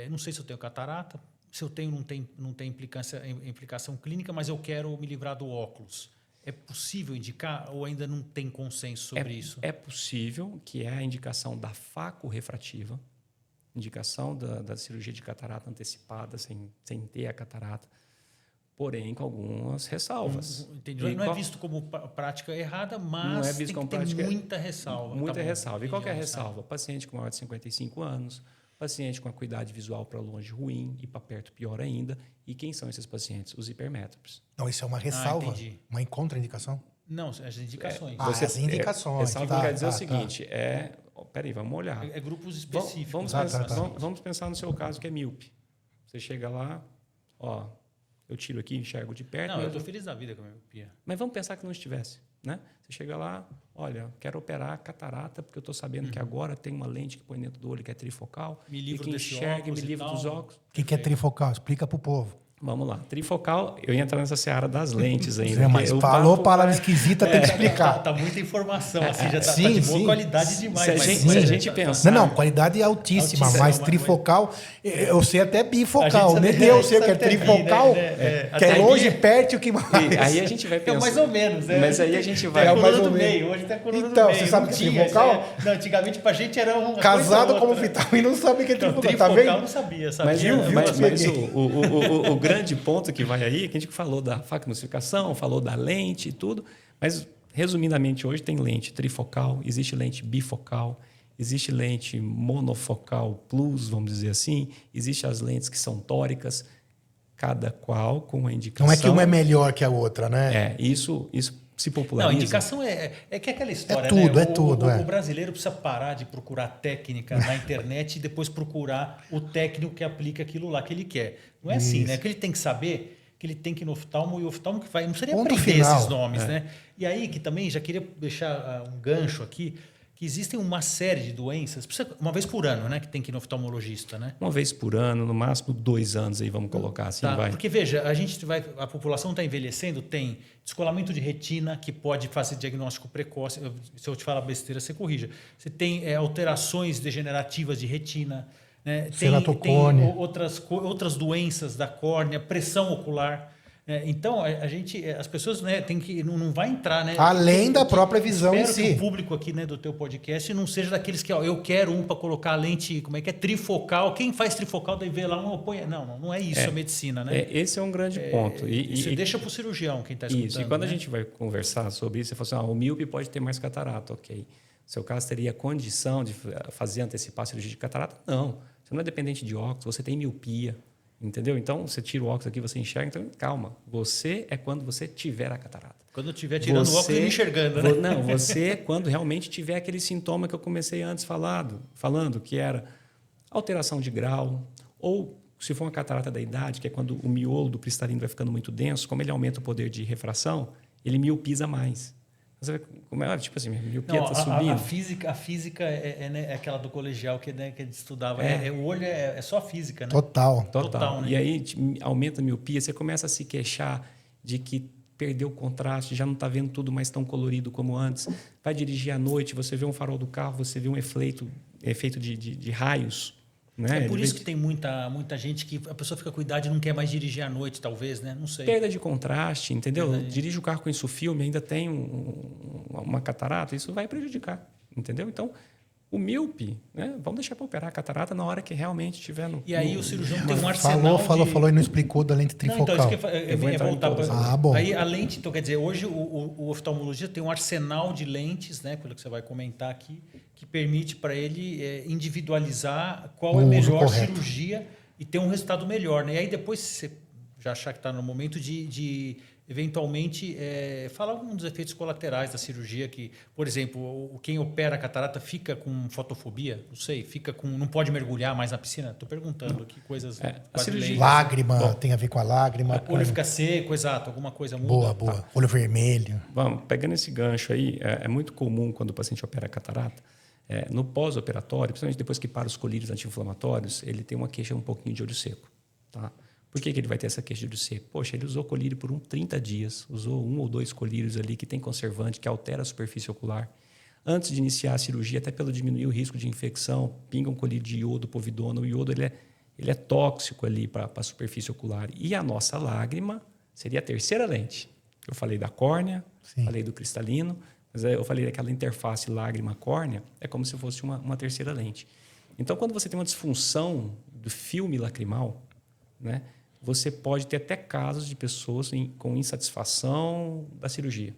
não sei se eu tenho catarata, se eu tenho não tem implicação clínica, mas eu quero me livrar do óculos. É possível indicar ou ainda não tem consenso sobre isso? É possível, que é a indicação da facorefrativa, indicação da cirurgia de catarata antecipada, sem ter a catarata, porém com algumas ressalvas. Entendi. Não é visto como prática errada, mas não é visto como tem muita ressalva. Muita ressalva. E qual que é a ressalva? Paciente com maior de 55 anos, paciente com acuidade visual para longe ruim e para perto pior ainda. E quem são esses pacientes? Os hipermétropes. Não, isso é uma ressalva? Uma contraindicação? Não, as indicações. As indicações. Ressalva quer dizer o seguinte, peraí, vamos olhar. É grupos específicos. Vamos pensar no seu caso que é míope. Você chega lá, eu tiro aqui, enxergo de perto. Não, eu estou feliz da vida com a miopia. Mas vamos pensar que não estivesse. Né? Você chega lá, olha, quero operar a catarata porque eu estou sabendo que agora tem uma lente que põe dentro do olho que é trifocal. Me livro que desse enxerga, óculos me livro dos óculos. O que é trifocal? Explica para o povo. Vamos lá. Trifocal, eu ia entrar nessa seara das lentes ainda. Mas falou palavra esquisita, tem que explicar. Tá muita informação, assim, já tá de boa qualidade demais. Se a gente pensar... Não, qualidade altíssima, mas trifocal, eu sei até bifocal. Eu sei o que é trifocal, que é longe, perto e o que mais. Aí a gente vai pensar... mais ou menos. Mas aí a gente vai... É a coluna do meio, hoje tem a coluna do meio. Então, você sabe o que é trifocal? Não, antigamente pra gente era um... Casado como vital e não sabe o que é trifocal, tá vendo? Trifocal não sabia. Mas o grande ponto que vai aí, que a gente falou da facnosificação, falou da lente e tudo, mas resumidamente hoje tem lente trifocal, existe lente bifocal, existe lente monofocal plus, vamos dizer assim, existem as lentes que são tóricas, cada qual com a indicação. Não é que uma é melhor que a outra, né? Isso se populariza. Não, a indicação é que é aquela história, tudo, né? É tudo. O brasileiro precisa parar de procurar técnica na internet e depois procurar o técnico que aplica aquilo lá que ele quer. Não é assim, né? Que ele tem que saber que ele tem que ir no oftalmo, e o oftalmo que vai... Não precisaria Ponto aprender final. esses nomes, né? E aí, que também já queria deixar um gancho aqui, que existem uma série de doenças, precisa, uma vez por ano, né? Que tem que ir no oftalmologista, né? Uma vez por ano, no máximo 2 anos aí, vamos colocar assim, Tá, vai. porque veja, a população está envelhecendo, tem descolamento de retina, que pode fazer diagnóstico precoce. Se eu te falar besteira, você corrija. Você tem alterações degenerativas de retina, né? Tem Ceratocone. outras doenças da córnea, pressão ocular. Então, as pessoas, né, tem que não vai entrar, né? Além da própria visão em Espero que si. o público aqui, né, do teu podcast não seja daqueles que, ó, eu quero um para colocar a lente, como é que é, trifocal. Quem faz trifocal daí vê lá um põe. Não é isso a medicina, né? Esse é um grande ponto. Isso deixa para o cirurgião quem está escutando. Isso, e quando né? a gente vai conversar sobre isso, você fala assim, o míope pode ter mais catarata, ok. No seu caso, teria condição de antecipar a cirurgia de catarata? Não. Você não é dependente de óculos, você tem miopia, entendeu? Então, você tira o óculos aqui, você enxerga, então calma. Você é quando você tiver a catarata. Quando eu estiver tirando o óculos e me enxergando, né? Não, você é quando realmente tiver aquele sintoma que eu comecei antes falando, que era alteração de grau, ou se for uma catarata da idade, que é quando o miolo do cristalino vai ficando muito denso, como ele aumenta o poder de refração, ele miopiza mais. Você vê como é, tipo assim, a miopia está subindo. A física é aquela do colegial que a gente estudava. O olho é só física, né? Total. Né? E aí aumenta a miopia, você começa a se queixar de que perdeu o contraste, já não está vendo tudo mais tão colorido como antes. Vai dirigir à noite, você vê um farol do carro, você vê um efeito de raios. Né? É por isso que tem muita gente que a pessoa fica com idade e não quer mais dirigir à noite, talvez, né? Não sei. Perda de contraste, entendeu? Dirige o carro com insufilme, ainda tem uma catarata, isso vai prejudicar, entendeu? Então, o míope, né? Vamos deixar para operar a catarata na hora que realmente estiver no... E aí o cirurgião tem um arsenal Falou e não explicou da lente trifocal. Não, então, eu vou voltar para... bom. Aí a lente, então quer dizer, hoje o oftalmologista tem um arsenal de lentes, né? Pelo que você vai comentar aqui, que permite para ele individualizar qual é a melhor cirurgia e ter um resultado melhor, né? E aí depois, se você já achar que está no momento de eventualmente falar alguns dos efeitos colaterais da cirurgia, que, por exemplo, quem opera a catarata fica com fotofobia, não sei, não pode mergulhar mais na piscina. Estou perguntando que coisas... a cirurgia... Lágrima, tem a ver com a lágrima. O olho fica seco, exato, alguma coisa muda. Boa. Tá. Olho vermelho. Vamos, pegando esse gancho aí, é muito comum quando o paciente opera a catarata, no pós-operatório, principalmente depois que para os colírios anti-inflamatórios, ele tem uma queixa um pouquinho de olho seco. Tá? Por que ele vai ter essa queixa de olho seco? Poxa, ele usou colírio por 30 dias, usou 1 ou 2 colírios ali que tem conservante, que altera a superfície ocular. Antes de iniciar a cirurgia, até pelo diminuir o risco de infecção, pinga um colírio de iodo, povidona. O iodo ele é tóxico ali para a superfície ocular. E a nossa lágrima seria a terceira lente. Eu falei da córnea, falei do cristalino, mas eu falei daquela interface lágrima-córnea, é como se fosse uma terceira lente. Então, quando você tem uma disfunção do filme lacrimal, né, você pode ter até casos de pessoas com insatisfação da cirurgia.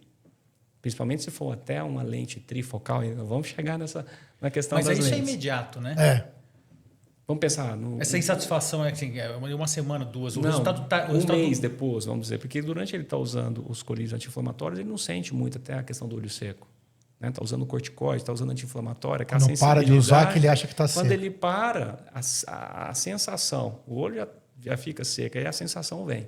Principalmente se for até uma lente trifocal. Vamos chegar na questão das lentes. Mas isso é imediato, né? Vamos pensar... Essa insatisfação é assim, uma semana, 2. O não, resultado tá, mês depois, vamos dizer. Porque durante ele está usando os colírios anti-inflamatórios, ele não sente muito até a questão do olho seco. Está usando corticoide, está usando anti-inflamatório. Não para de usar que ele acha que está seco. Quando ele para, a sensação, o olho já fica seco, aí a sensação vem.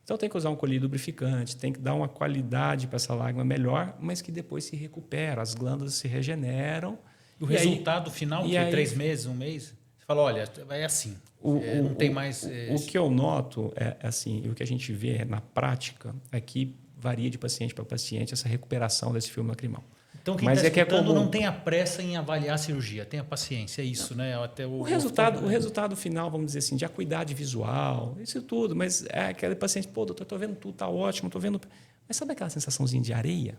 Então tem que usar um colírio lubrificante, tem que dar uma qualidade para essa lágrima melhor, mas que depois se recupera, as glândulas se regeneram. O resultado final, que é 3 meses, 1 mês, você fala, olha, é assim, não tem mais... O que eu noto é assim, e o que a gente vê na prática é que varia de paciente para paciente essa recuperação desse filme lacrimal. Então, quem está escutando não tenha pressa em avaliar a cirurgia, tenha paciência, é isso, né? Até o resultado final, vamos dizer assim, de acuidade visual, isso tudo, mas é aquele paciente, doutor, estou vendo tudo, está ótimo, estou vendo... Mas sabe aquela sensaçãozinha de areia?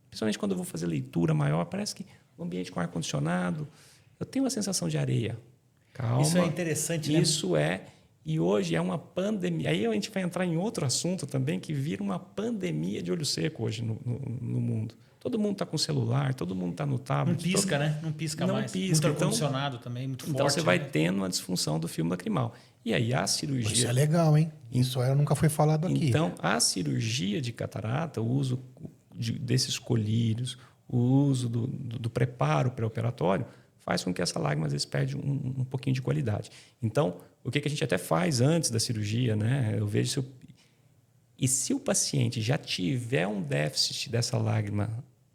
Principalmente quando eu vou fazer leitura maior, parece que o ambiente com ar-condicionado, eu tenho uma sensação de areia. Calma. Isso é interessante, né? Isso e hoje é uma pandemia. Aí a gente vai entrar em outro assunto também, que vira uma pandemia de olho seco hoje no mundo. Todo mundo está com celular, todo mundo está no tablet. Não pisca, né? Não pisca mais. Muito ar-condicionado também, muito forte. Então você vai tendo uma disfunção do filme lacrimal. E aí a cirurgia... Isso é legal, hein? Isso nunca foi falado aqui. Então, a cirurgia de catarata, o uso desses colírios, o uso do preparo pré-operatório, faz com que essa lágrima, às vezes, perde um pouquinho de qualidade. Então, o que a gente até faz antes da cirurgia, né? Eu vejo E se o paciente já tiver um déficit dessa lágrima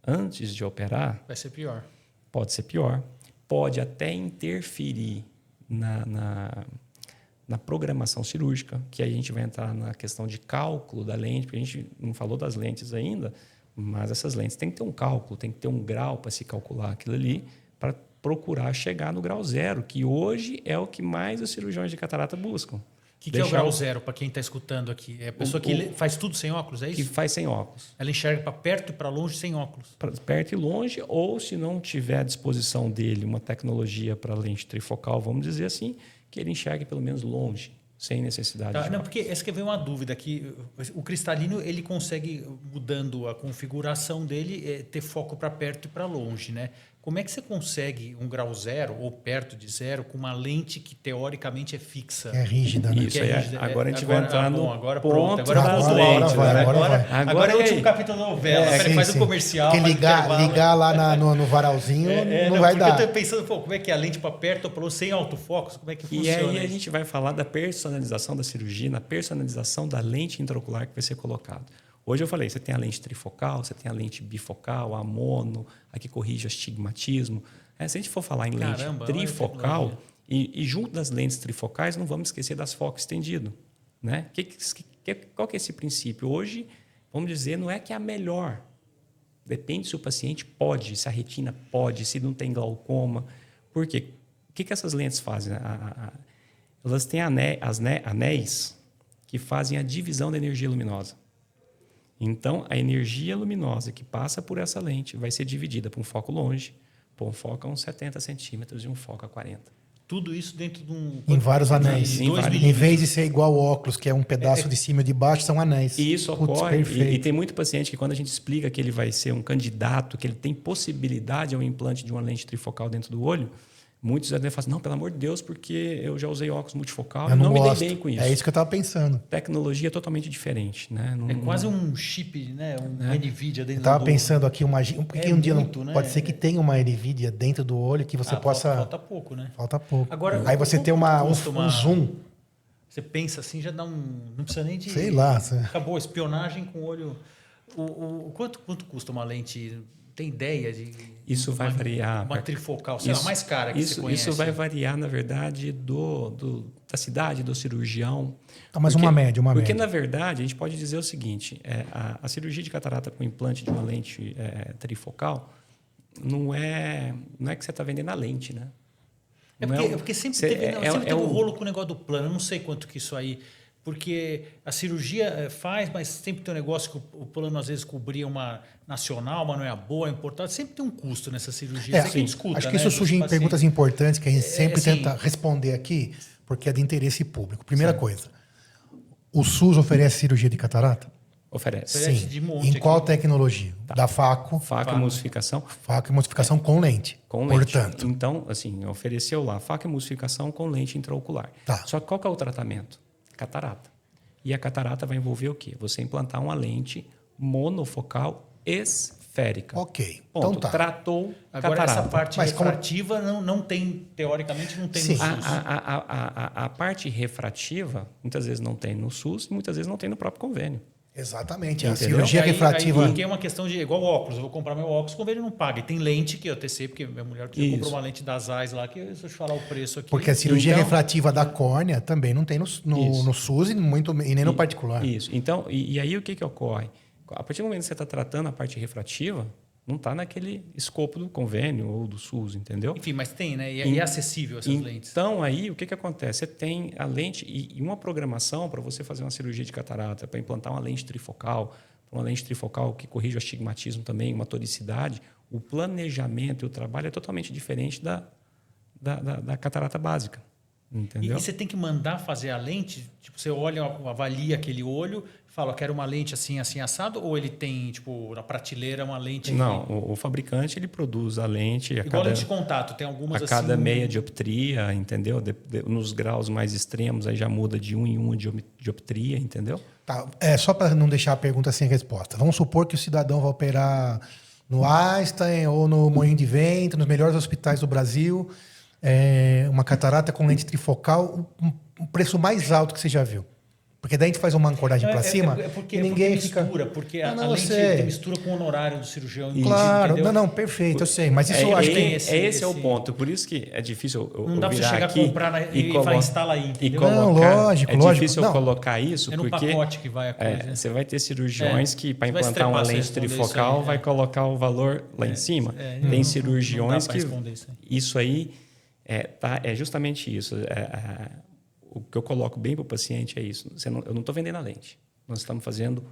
antes de operar, Vai ser pior. pode ser pior. Pode até interferir na programação cirúrgica, que aí a gente vai entrar na questão de cálculo da lente, porque a gente não falou das lentes ainda, mas essas lentes tem que ter um cálculo, tem que ter um grau para se calcular aquilo ali, para procurar chegar no grau zero, que hoje é o que mais os cirurgiões de catarata buscam. O que é o grau zero, para quem está escutando aqui? É a pessoa que faz tudo sem óculos, é isso? Que faz sem óculos. Ela enxerga para perto e para longe sem óculos. Para perto e longe, ou se não tiver à disposição dele uma tecnologia para lente trifocal, vamos dizer assim, que ele enxergue pelo menos longe, sem necessidade de Não, óculos. porque essa que veio uma dúvida, que o cristalino ele consegue, mudando a configuração dele, ter foco para perto e para longe, né? Como é que você consegue um grau zero ou perto de zero com uma lente que teoricamente é fixa? É rígida, né? Isso Que é aí, rígida. agora a gente vai entrar no agora ponto pronto, agora das vamos lentes. vai, né? agora é o e último aí? capítulo da novela. Peraí, faz sim. um comercial. Porque faz intervalo. ligar lá no varalzinho não vai porque dar. eu tô pensando, pô, como é que é a lente para perto ou para longe, sem autofocus, como é que E funciona aí a isso? gente vai falar da personalização da cirurgia, na personalização da lente intraocular que vai ser colocada. Hoje eu falei, você tem a lente trifocal, você tem a lente bifocal, a mono, a que corrige astigmatismo. Se a gente for falar em lente Caramba, trifocal, e junto das lentes trifocais, não vamos esquecer das foco estendido. Né? Qual que é esse princípio? Hoje, vamos dizer, não é que é a melhor. Depende se o paciente pode, se a retina pode, se não tem glaucoma. Por quê? O que essas lentes fazem? Elas têm anéis que fazem a divisão da energia luminosa. Então, a energia luminosa que passa por essa lente vai ser dividida para um foco longe, para um foco a uns 70 centímetros e um foco a 40. Tudo isso dentro de um... Em vários anéis. Em vários. Em vez de ser igual ao óculos, que é um pedaço de cima e de baixo, são anéis. E isso Putz, ocorre, e perfeito. tem muito paciente que quando a gente explica que ele vai ser um candidato, que ele tem possibilidade ao implante de uma lente trifocal dentro do olho, muitos até falam assim, não, pelo amor de Deus, porque eu já usei óculos multifocal e não me dei bem com isso. É isso que eu estava pensando. Tecnologia totalmente diferente. Né? É quase um chip, né? NVIDIA dentro Eu estava do... pensando aqui, porque um dia muito, né? pode ser que tenha uma NVIDIA dentro do olho que você possa... Falta pouco, né? Falta pouco. Agora, aí você tem quanto um custa zoom. Você pensa assim, já dá um... Não precisa nem de... Sei lá. Acabou, espionagem com o olho... Quanto custa uma lente... Tem ideia de... Isso vai variar. Uma trifocal, sei lá, mais cara que você conhece. Isso vai variar, na verdade, da cidade, do cirurgião. Mas uma média, Porque, na verdade, a gente pode dizer o seguinte, a cirurgia de catarata com implante de uma lente trifocal não é que você está vendendo a lente, né? Porque sempre teve um rolo com o negócio do plano. Eu não sei quanto que isso aí... Porque a cirurgia faz, mas sempre tem um negócio que o plano às vezes cobria uma nacional, mas não é a boa, é importada. Sempre tem um custo nessa cirurgia. Acho que isso surge em perguntas importantes que a gente sempre tenta responder aqui, porque é de interesse público. Primeira coisa, o SUS oferece cirurgia de catarata? Oferece. Sim. De monte em qual aqui. tecnologia? Da FACO. Faca e emulsificação. Faca e emulsificação com lente. Com lente. Portanto. Então, assim, ofereceu lá faca e emulsificação com lente intraocular. Tá. Só que qual que é o tratamento? Catarata. E a catarata vai envolver o quê? Você implantar uma lente monofocal esférica. Ok. Ponto. Então tá. Tratou Agora, catarata. essa parte Mas como- refrativa não tem, teoricamente, não tem Sim. no SUS. A parte refrativa, muitas vezes não tem no SUS e muitas vezes não tem no próprio convênio. Exatamente. A Entendeu? cirurgia refrativa. Porque é uma questão de... Igual óculos. Eu vou comprar meu óculos, o convênio não paga. E tem lente que eu TC, porque minha mulher Isso. comprou uma lente das AIS lá, que se eu te falar o preço aqui... Porque a cirurgia Então- refrativa da córnea também não tem no SUS e nem no particular. Isso. Então, e aí o que ocorre? A partir do momento que você está tratando a parte refrativa, não está naquele escopo do convênio ou do SUS, entendeu? Enfim, mas tem, né? E é acessível essas lentes. Então, aí, o que acontece? Você tem a lente e uma programação para você fazer uma cirurgia de catarata, para implantar uma lente trifocal que corrige o astigmatismo também, uma toricidade. O planejamento e o trabalho é totalmente diferente da catarata básica, entendeu? E você tem que mandar fazer a lente? Tipo, você olha, avalia aquele olho, fala, quero uma lente assim, assim, assado? Ou ele tem, tipo, na prateleira uma lente... Não, o fabricante ele produz a lente Igual lente de contato, tem algumas a cada assim... meia dioptria, entendeu? Nos graus mais extremos aí já muda de 1 em 1 dioptria, entendeu? Tá. Só para não deixar a pergunta sem resposta. Vamos supor que o cidadão vai operar no Einstein ou no Moinho de Vento, nos melhores hospitais do Brasil, uma catarata com lente trifocal, um preço mais alto que você já viu. Porque daí a gente faz uma ancoragem para cima porque, e ninguém porque fica... mistura, porque a eu lente sei. mistura com o honorário do cirurgião. Claro, entendeu? não, perfeito, eu sei. Mas isso eu acho que... Esse é o ponto. Por isso que é difícil eu não dá para você chegar a comprar e vai instalar aí, entendeu? Não, lógico, lógico. Difícil eu colocar isso, é no porque pacote que vai a coisa. você vai ter cirurgiões que, para Você vai implantar uma estrepar lente se responder trifocal, isso aí, vai colocar o valor lá em cima. Tem cirurgiões não dá pra que... responder isso aí. Isso aí é justamente isso. O que eu coloco bem para o paciente é isso. Eu não estou vendendo a lente. Nós estamos fazendo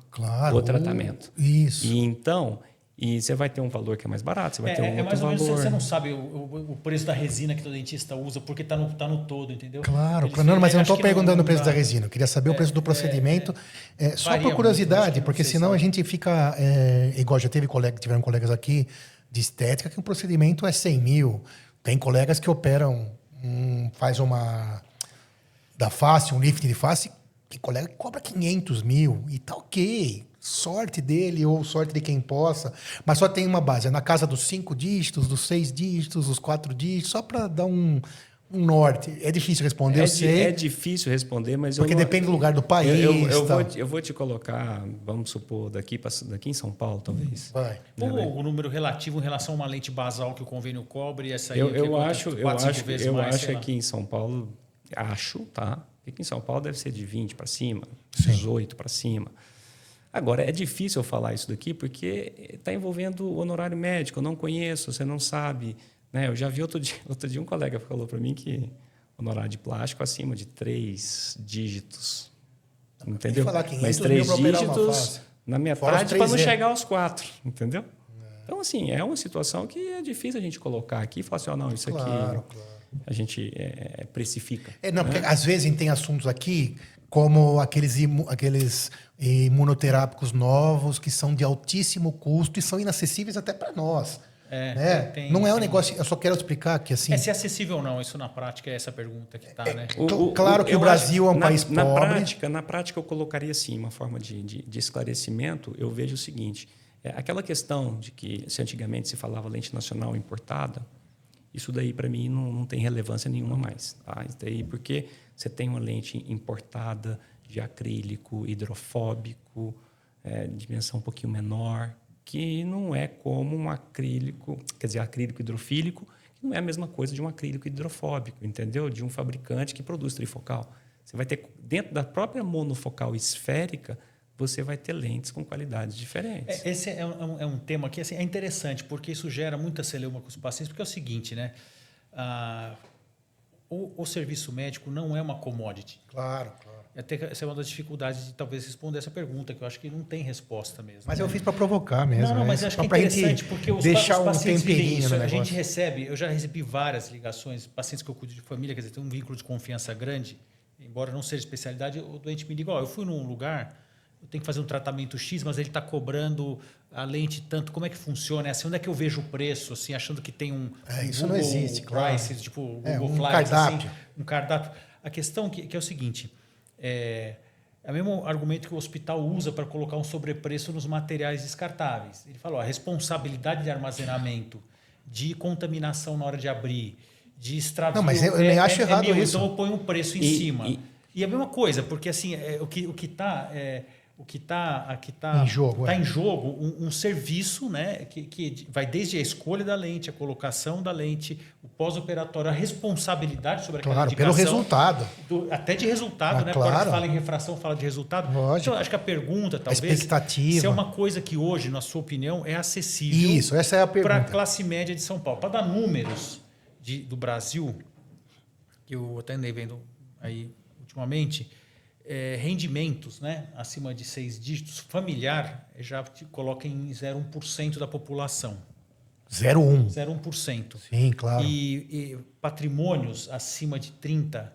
o tratamento. Isso. E então, você vai ter um valor que é mais barato, você vai ter um outro mais ou valor. menos, você não sabe o preço da resina que o dentista usa, porque está no todo, entendeu? Claro, não, mas eu não estou perguntando o preço da resina. Eu queria saber o preço do procedimento. Só por curiosidade, muito, porque senão a gente fica... igual já tiveram colegas aqui de estética que o procedimento é 100 mil. Tem colegas que operam, faz uma... da face, um lift de face, tem colega que cobra 500 mil e tá ok. Sorte dele ou sorte de quem possa. Mas só tem uma base. É na casa dos 5 dígitos, dos 6 dígitos, dos 4 dígitos, só para dar um norte. É difícil responder, eu sei. É difícil responder, mas porque depende do lugar do país. Eu vou te colocar, vamos supor, daqui em São Paulo, talvez. Vai. O número relativo em relação a uma lente basal que o convênio cobre, essa aí eu acho mais, aqui em São Paulo, tá? Aqui em São Paulo deve ser de 20 para cima, Sim. 18 para cima. Agora, é difícil eu falar isso daqui porque está envolvendo o honorário médico. Eu não conheço, você não sabe. Né? Eu já vi outro dia um colega falou para mim que honorário de plástico acima de 3 dígitos. Entendeu? Falar 500 mas 3 mil dígitos na metade para não zeros. chegar aos 4. Entendeu? Então, assim, é uma situação que é difícil a gente colocar aqui e falar assim, não, isso Claro. a gente precifica. Porque às vezes tem assuntos aqui como aqueles imunoterápicos novos que são de altíssimo custo e são inacessíveis até para nós. Não é um negócio... Eu só quero explicar que assim... se é acessível ou não, isso na prática é essa pergunta que está, né? Claro que o Brasil é um país pobre. Na prática, eu colocaria assim, uma forma de esclarecimento, eu vejo o seguinte, aquela questão de que se antigamente se falava lente nacional importada, isso daí para mim não tem relevância nenhuma mais. Tá? Isso daí porque você tem uma lente importada de acrílico hidrofóbico, dimensão um pouquinho menor, que não é como um acrílico, quer dizer, acrílico hidrofílico, que não é a mesma coisa de um acrílico hidrofóbico, entendeu? De um fabricante que produz trifocal. Você vai ter, dentro da própria monofocal esférica, você vai ter lentes com qualidades diferentes. Esse é um tema que assim, é interessante, porque isso gera muita celeuma com os pacientes, porque é o seguinte, né? O serviço médico não é uma commodity. Claro. Essa é uma das dificuldades de talvez responder essa pergunta, que eu acho que não tem resposta mesmo. Mas eu fiz para provocar mesmo. Não, mas acho que é interessante, porque os pacientes vivem isso. A gente recebe, eu já recebi várias ligações, pacientes que eu cuido de família, quer dizer, tem um vínculo de confiança grande, embora não seja especialidade, o doente me liga, eu fui num lugar, eu tenho que fazer um tratamento X, mas ele está cobrando a lente tanto. Como é que funciona? Onde é que eu vejo o preço? Assim, achando que tem um isso Google não existe, claro. Prices, tipo Google um Flights, cardápio. Assim, um cardápio. A questão que é o seguinte, é o mesmo argumento que o hospital usa para colocar um sobrepreço nos materiais descartáveis. Ele falou, a responsabilidade de armazenamento, de contaminação na hora de abrir, de extravio... Não, mas eu nem acho errado isso. Então eu ponho um preço em cima. E a mesma coisa, porque assim, o que está em jogo, em jogo um serviço, né, que vai desde a escolha da lente, a colocação da lente, o pós-operatório, a responsabilidade sobre aquela indicação. Pelo resultado. Até de resultado, né? Claro. Quando fala em refração, fala de resultado. Lógico. Então, acho que a pergunta, talvez, expectativa. se é uma coisa que hoje, na sua opinião, é acessível. Isso, essa é a pergunta. Para a classe média de São Paulo. Para dar números do Brasil, que eu até andei vendo aí ultimamente, rendimentos, né, acima de 6 dígitos, familiar, já te coloca em 0,1% da população. 0,1%. 0,1%. Sim, claro. E patrimônios acima de 30,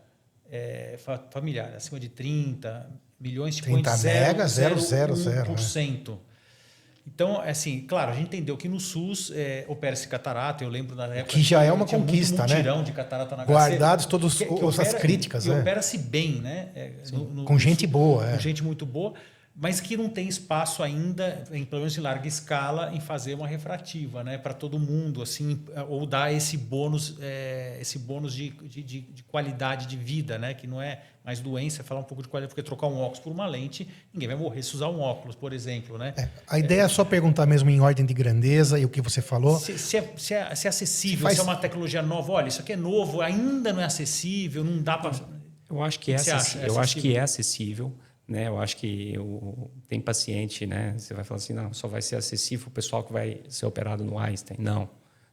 familiar, acima de 30 milhões, tipo, 30 mega, 0,000. Então, assim, claro, a gente entendeu que no SUS opera-se catarata, eu lembro na época... Que já é uma conquista, muito mutirão, né? De catarata na HC. Guardados todas as críticas. E opera-se bem, né? Com gente boa. Com gente muito boa. mas que não tem espaço ainda, pelo menos em larga escala, em fazer uma refrativa, né, para todo mundo, assim, ou dar esse bônus de qualidade de vida, né, que não é mais doença, falar um pouco de qualidade, porque trocar um óculos por uma lente, ninguém vai morrer se usar um óculos, por exemplo, né? A ideia é só perguntar mesmo em ordem de grandeza e o que você falou. Se é acessível, se é uma tecnologia nova, olha, isso aqui é novo, ainda não é acessível, não dá para... Eu acho que é acessível. Né, eu acho que tem paciente, né? Você vai falar assim, não, só vai ser acessível o pessoal que vai ser operado no Einstein. Não.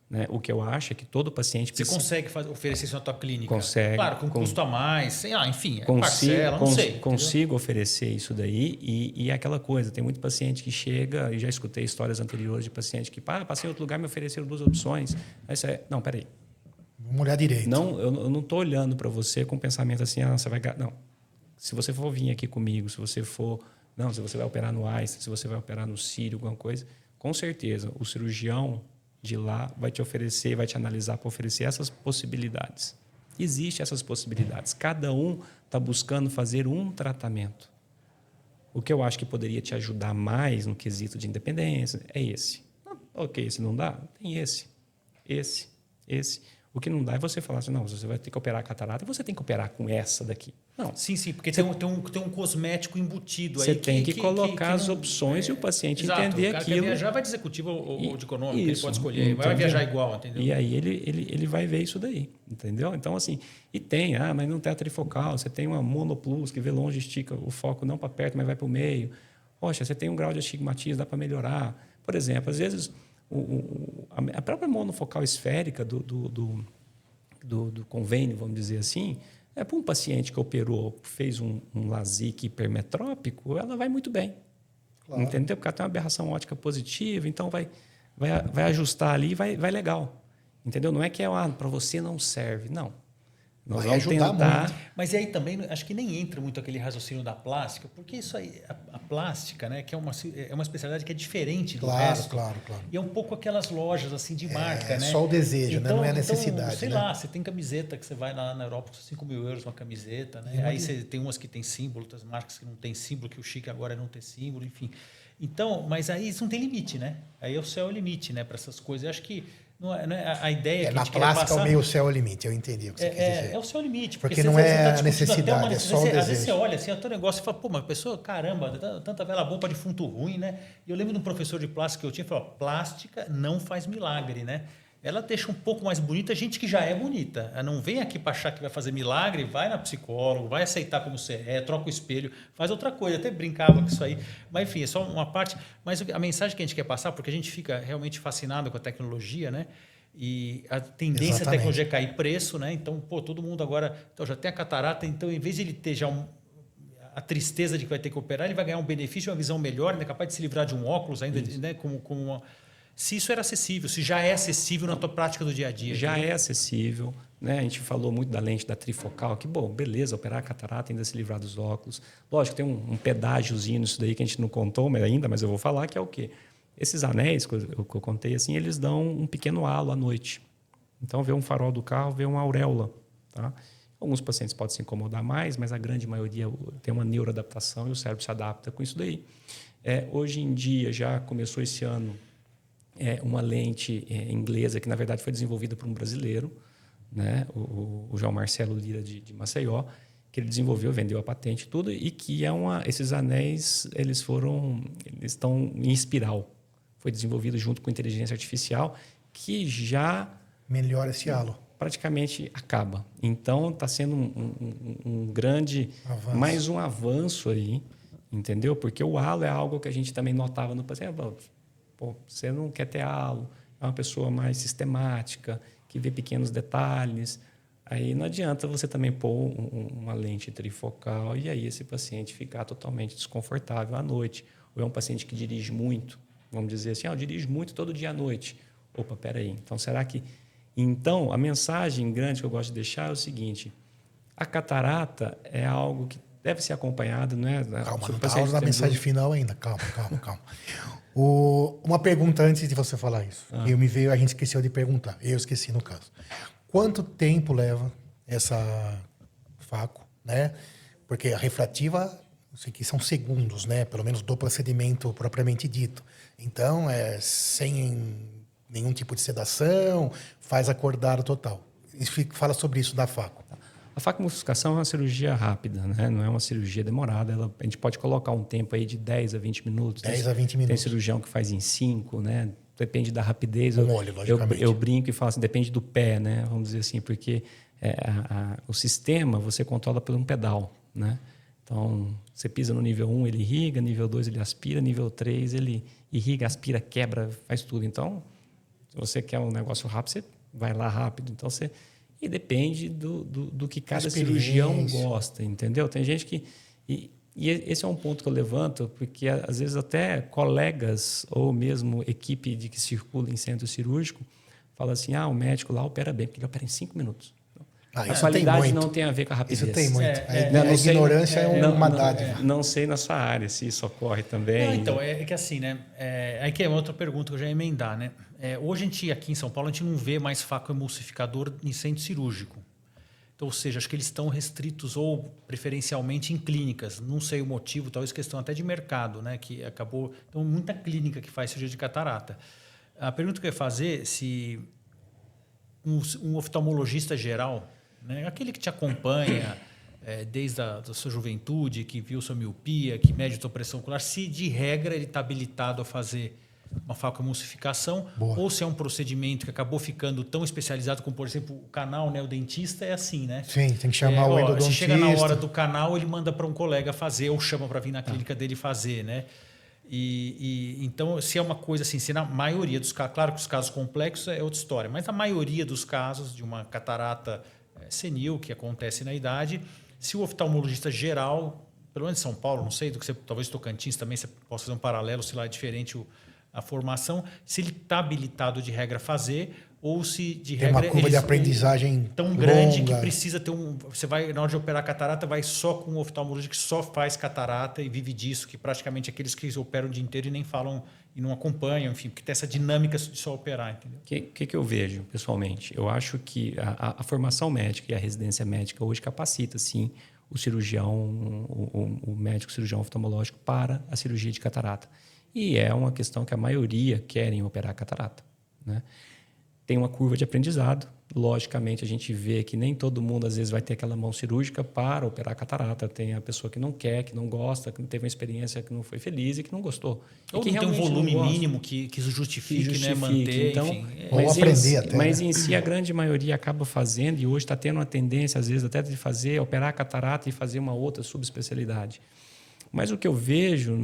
Né? O que eu acho é que todo paciente precisa... Você consegue oferecer isso na tua clínica? Consegue. Claro, com custo a mais, enfim, parcela, não sei. Consigo oferecer isso daí e é aquela coisa, tem muito paciente que chega, e já escutei histórias anteriores de paciente que, passei em outro lugar, me ofereceram 2 opções. Aí você, não, peraí. Vamos olhar direito. Não, eu não estou olhando para você com pensamento assim, você vai... Não. Se você for vir aqui comigo, se você vai operar no Einstein, se você vai operar no Sírio, alguma coisa, com certeza o cirurgião de lá vai te oferecer, vai te analisar para oferecer essas possibilidades. Existem essas possibilidades. Cada um está buscando fazer um tratamento. O que eu acho que poderia te ajudar mais no quesito de independência é esse. Ok, se não dá, tem esse. O que não dá é você falar assim, não, você vai ter que operar a catarata e você tem que operar com essa daqui. Não. Sim, porque tem um cosmético embutido você aí. Você tem que colocar as opções e o paciente entender aquilo. O cara quer viajar vai de executivo ou de econômico, ele pode escolher. Entendeu? Vai viajar igual, entendeu? E aí ele vai ver isso daí, entendeu? Então, assim, e tem, mas não tem a trifocal, você tem uma monoplus que vê longe, estica o foco não para perto, mas vai para o meio. Poxa, você tem um grau de astigmatismo, dá para melhorar. Por exemplo, às vezes, a própria monofocal esférica do convênio, vamos dizer assim, para um paciente que operou, fez um LASIK hipermetrópico, ela vai muito bem. Claro. Entendeu? Porque ela tem uma aberração óptica positiva, então vai ajustar ali e vai legal. Entendeu? Não é que para você não serve, não. Nós vai ajudar tentar... muito. Mas aí também, acho que nem entra muito aquele raciocínio da plástica, porque isso aí, a plástica, né, que é uma especialidade que é diferente do resto. Claro. E é um pouco aquelas lojas assim de marca, né? É só o desejo, então, né? Não é a necessidade. Sei lá, você tem camiseta que você vai lá na Europa, custa 5 mil euros uma camiseta, né? Aí você tem umas que tem símbolo, outras marcas que não tem símbolo, que o chique agora é não ter símbolo, enfim. Então, mas aí isso não tem limite, né? Aí o céu é o limite, né? Para essas coisas. Eu acho que não é a ideia que a na gente plástica passar, o meio céu é o limite, eu entendi o que você quis dizer. É o seu limite. Porque não é a necessidade, é só o desejo. Às vezes você olha assim, o teu negócio e fala, pô, mas a pessoa, caramba, tanta vela boa para defunto ruim, né? E eu lembro de um professor de plástica que eu tinha, falou, plástica não faz milagre, né? Ela deixa um pouco mais bonita a gente que já é bonita. Ela não vem aqui para achar que vai fazer milagre, vai na psicóloga, vai aceitar como você é, troca o espelho, faz outra coisa. Até brincava com isso aí. Mas, enfim, é só uma parte. Mas a mensagem que a gente quer passar, porque a gente fica realmente fascinado com a tecnologia, né? E a tendência da tecnologia é cair preço, né? Então, todo mundo agora já tem a catarata, então, em vez de ele ter já a tristeza de que vai ter que operar, ele vai ganhar um benefício, uma visão melhor, né? Capaz de se livrar de um óculos ainda, né? Se isso era acessível, se já é acessível na tua prática do dia a dia. Já é acessível, né? A gente falou muito da lente da trifocal, que bom, beleza, operar a catarata ainda se livrar dos óculos. Lógico, tem um pedágiozinho nisso daí que a gente não contou mas eu vou falar, que é o quê? Esses anéis que eu contei, assim, eles dão um pequeno halo à noite. Então, vê um farol do carro, vê uma auréola. Tá? Alguns pacientes podem se incomodar mais, mas a grande maioria tem uma neuroadaptação e o cérebro se adapta com isso daí. Hoje em dia, já começou esse ano, uma lente inglesa que, na verdade, foi desenvolvida por um brasileiro, né? o João Marcelo Lira, de Maceió, que ele desenvolveu, vendeu a patente e tudo, e que esses anéis eles estão em espiral. Foi desenvolvido junto com inteligência artificial, que já... melhora esse halo. Praticamente acaba. Então, está sendo um grande... avanço. Mais um avanço aí, entendeu? Porque o halo é algo que a gente também notava no paciente. Pô, você não quer ter halo, é uma pessoa mais sistemática, que vê pequenos detalhes. Aí não adianta você também pôr uma lente trifocal e aí esse paciente ficar totalmente desconfortável à noite. Ou é um paciente que dirige muito, vamos dizer assim, eu dirijo muito todo dia à noite. Opa, peraí, então será que... Então, a mensagem grande que eu gosto de deixar é o seguinte, a catarata é algo que deve ser acompanhado, não é? Calma, não está na mensagem final ainda, calma. Uma pergunta antes de você falar isso. A gente esqueceu de perguntar, eu esqueci no caso. Quanto tempo leva essa faco, né? Porque a refrativa Isso aqui são segundos, né? Pelo menos do procedimento propriamente dito. Então, sem nenhum tipo de sedação, faz acordar total. Fala sobre isso da faco. A facoemulsificação é uma cirurgia rápida, né? Não é uma cirurgia demorada. A gente pode colocar um tempo aí de 10 a 20 minutos. 10 a 20 Tem minutos. cirurgião que faz em 5, né? Depende da rapidez. Com óleo, logicamente. Eu brinco e falo assim, depende do pé, né? Vamos dizer assim, porque o sistema você controla por um pedal, né? Então, você pisa no nível 1, ele irriga, nível 2 ele aspira, nível 3 ele irriga, aspira, quebra, faz tudo. Então, se você quer um negócio rápido, você vai lá rápido. Então, e depende do que cada cirurgião gosta, entendeu? Tem gente que... E esse é um ponto que eu levanto, porque às vezes até colegas ou mesmo equipe de que circula em centro cirúrgico fala assim, o médico lá opera bem, porque ele opera em 5 minutos. A qualidade não tem a ver com a rapidez. Isso tem muito. A ignorância é uma dádiva. Não sei na sua área se isso ocorre também. Não, então, é que assim, né? Aí que é outra pergunta que eu já ia emendar, né? Hoje, aqui em São Paulo, a gente não vê mais facoemulsificador em centro cirúrgico. Então, ou seja, acho que eles estão restritos ou preferencialmente em clínicas. Não sei o motivo, talvez questão até de mercado, né? Que acabou... Então, muita clínica que faz cirurgia de catarata. A pergunta que eu ia fazer, se um oftalmologista geral, né? Aquele que te acompanha desde a sua juventude, que viu sua miopia, que mede a sua pressão ocular, se de regra ele está habilitado a fazer uma facoemulsificação, ou se é um procedimento que acabou ficando tão especializado como, por exemplo, o canal, né? O dentista é assim, né? Sim, tem que chamar o endodontista. Se chega na hora do canal, ele manda para um colega fazer ou chama para vir na clínica dele fazer, né? Então, se é uma coisa assim, se na maioria dos casos, claro que os casos complexos é outra história, mas na maioria dos casos de uma catarata senil que acontece na idade, se o oftalmologista geral, pelo menos em São Paulo, não sei, do que você, talvez Tocantins também, você possa fazer um paralelo, se lá é diferente a formação, se ele está habilitado de regra a fazer, ou se de tem regra uma curva de aprendizagem tão grande que precisa ter você vai, na hora de operar catarata, vai só com um oftalmologista que só faz catarata e vive disso, que praticamente aqueles que operam o dia inteiro e nem falam e não acompanham, enfim, porque tem essa dinâmica de só operar, entendeu? O que eu vejo, pessoalmente? Eu acho que a formação médica e a residência médica hoje capacita, sim, o cirurgião, o médico cirurgião oftalmológico para a cirurgia de catarata. E é uma questão que a maioria querem operar catarata, né? Tem uma curva de aprendizado. Logicamente, a gente vê que nem todo mundo, às vezes, vai ter aquela mão cirúrgica para operar catarata. Tem a pessoa que não quer, que não gosta, que teve uma experiência que não foi feliz e que não gostou. Ou que não tem um volume mínimo que justifique, né, manter, então, enfim. Mas em si, a grande maioria acaba fazendo, e hoje está tendo uma tendência, às vezes, até de operar catarata e fazer uma outra subespecialidade. Mas o que eu vejo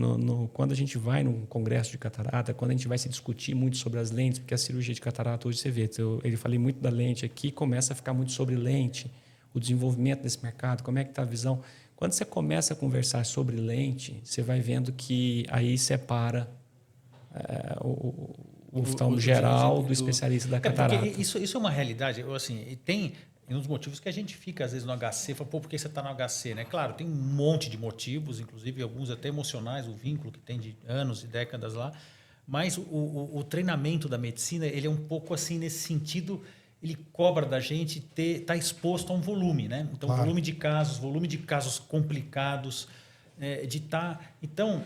quando a gente vai num congresso de catarata, quando a gente vai se discutir muito sobre as lentes, porque a cirurgia de catarata hoje você vê, eu falei muito da lente aqui, começa a ficar muito sobre lente, o desenvolvimento desse mercado, como é que está a visão. Quando você começa a conversar sobre lente, você vai vendo que aí separa o oftalmo geral do especialista da catarata. Porque isso é uma realidade, assim, tem... um dos motivos que a gente fica, às vezes, no HC, fala, por que você está no HC? Né? Claro, tem um monte de motivos, inclusive alguns até emocionais, o vínculo que tem de anos e décadas lá, mas o treinamento da medicina, ele é um pouco assim, nesse sentido, ele cobra da gente estar exposto a um volume, né? Então, claro. volume de casos complicados, Então,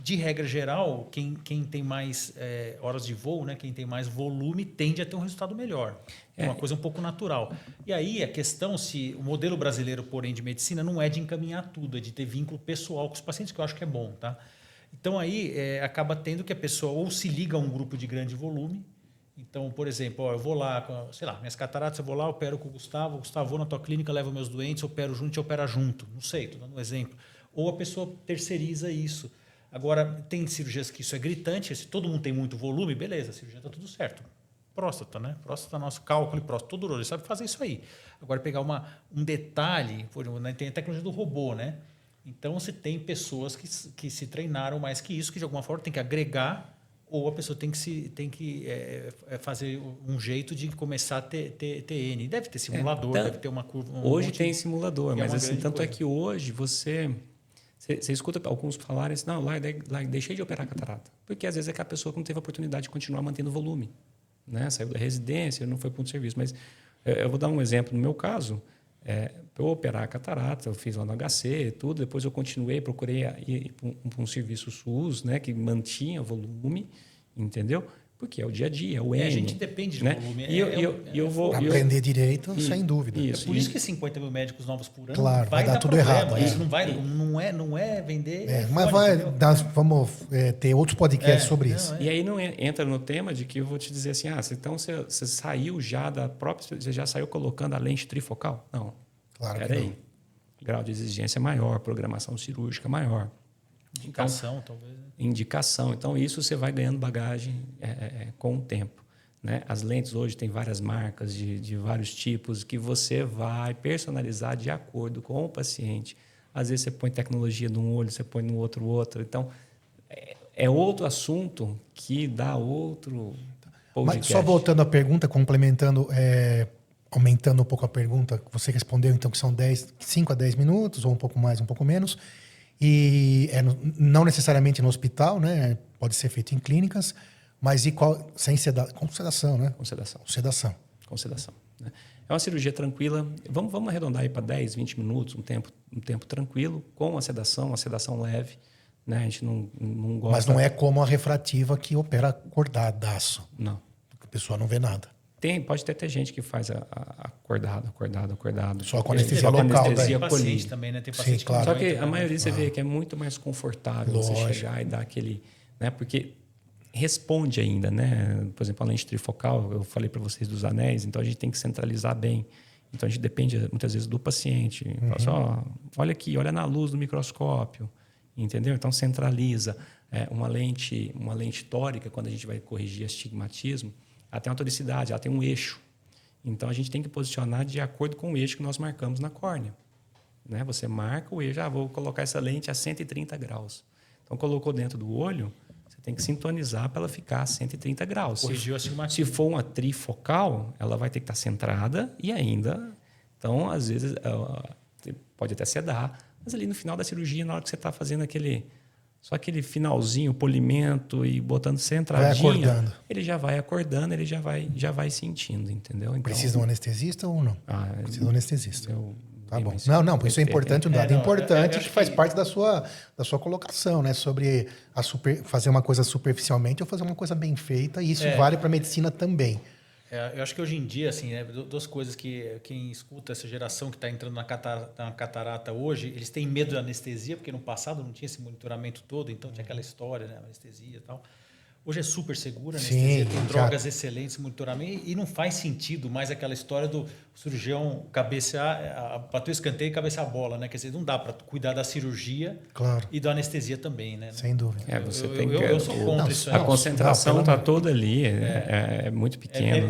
de regra geral, quem tem mais horas de voo, né, quem tem mais volume, tende a ter um resultado melhor. É uma coisa um pouco natural. E aí a questão se o modelo brasileiro, porém, de medicina não é de encaminhar tudo, é de ter vínculo pessoal com os pacientes, que eu acho que é bom. Tá? Então aí acaba tendo que a pessoa ou se liga a um grupo de grande volume. Então, por exemplo, eu vou lá, sei lá, minhas cataratas, eu vou lá, opero com o Gustavo, vou na tua clínica, levo meus doentes, opero junto e opera junto. Não sei, estou dando um exemplo. Ou a pessoa terceiriza isso. Agora, tem cirurgias que isso é gritante, se todo mundo tem muito volume, beleza, a cirurgia está tudo certo. Próstata, né? Próstata, nosso cálculo e próstata, todo ele sabe fazer isso aí. Agora, pegar um detalhe, por exemplo, tem a tecnologia do robô, né? Então, você tem pessoas que se treinaram mais que isso, que de alguma forma tem que agregar, ou a pessoa tem que fazer um jeito de começar a ter N. Deve ter simulador, deve ter uma curva. Hoje tem simulador, mas assim, tanto é que hoje você escuta alguns falarem assim, não, lá deixei de operar catarata. Porque às vezes é que a pessoa não teve a oportunidade de continuar mantendo volume. Né? Saiu da residência, não foi para um serviço. Mas eu vou dar um exemplo. No meu caso, para eu operar a catarata, eu fiz lá no HC, tudo. Depois eu continuei, procurei ir para um serviço SUS, né, que mantinha volume, entendeu? Porque é o dia a dia, é o N. A gente depende de né? volume. Eu vou aprender direito, sem dúvida. Isso, por isso que 50 mil médicos novos por ano claro, vai dar tudo problema. errado. Isso não é vender. Mas vamos ter outros podcasts sobre isso. E aí não entra no tema de que eu vou te dizer assim, então você saiu já da própria, você já saiu colocando a lente trifocal? Não. Claro que não. Grau de exigência maior, programação cirúrgica maior. Indicação, talvez. Indicação. Então, isso você vai ganhando bagagem com o tempo. Né? As lentes hoje têm várias marcas de vários tipos que você vai personalizar de acordo com o paciente. Às vezes, você põe tecnologia num olho, você põe no outro. Então, é outro assunto que dá outro podcast. Mas só voltando à pergunta, complementando, aumentando um pouco a pergunta que você respondeu, então, que são 5 a 10 minutos, ou um pouco mais, um pouco menos. E não necessariamente no hospital, né? Pode ser feito em clínicas, mas com sedação, né? Com sedação. Né? É uma cirurgia tranquila. Vamos arredondar aí para 10, 20 minutos, um tempo tranquilo, com a sedação leve. Né? A gente não gosta... Mas não é como a refrativa que opera acordadaço. Não. A pessoa não vê nada. Pode ter gente que faz acordado. Só com anestesia local. Tem paciente também, né? Tem paciente claro. Só que a maioria você vê que é muito mais confortável você chegar e dar aquele... Né? Porque responde ainda, né? Por exemplo, a lente trifocal, eu falei para vocês dos anéis, então a gente tem que centralizar bem. Então a gente depende muitas vezes do paciente. Fala só, olha aqui, olha na luz do microscópio, entendeu? Então centraliza. Uma lente tórica, quando a gente vai corrigir astigmatismo, ela tem uma toricidade, ela tem um eixo. Então, a gente tem que posicionar de acordo com o eixo que nós marcamos na córnea. Né? Você marca o eixo, vou colocar essa lente a 130 graus. Então, colocou dentro do olho, você tem que sintonizar para ela ficar a 130 graus. Corrigiu o astigmatismo. Se for uma trifocal, ela vai ter que estar centrada e ainda... Então, às vezes, pode até sedar, mas ali no final da cirurgia, na hora que você está fazendo só aquele finalzinho, polimento e botando centradinha, ele já vai acordando, ele já vai sentindo, entendeu? Então, precisa de um anestesista ou não? Precisa de um anestesista. Tá bom. Não, isso é importante, um dado importante que faz parte da sua colocação, né? Sobre fazer uma coisa superficialmente ou fazer uma coisa bem feita, e isso vale para a medicina também. Eu acho que hoje em dia, assim, né, duas coisas que quem escuta essa geração que está entrando na catarata hoje, eles têm medo da anestesia, porque no passado não tinha esse monitoramento todo, então tinha aquela história, né, anestesia e tal. Hoje é super segura, a anestesia tem drogas excelentes, monitoramento, e não faz sentido mais aquela história do cirurgião cabecear, bater o escanteio e cabecear a bola, né? Quer dizer, não dá para cuidar da cirurgia e da anestesia também, né? Sem dúvida. Eu sou contra isso. A concentração está toda ali, é muito pequena.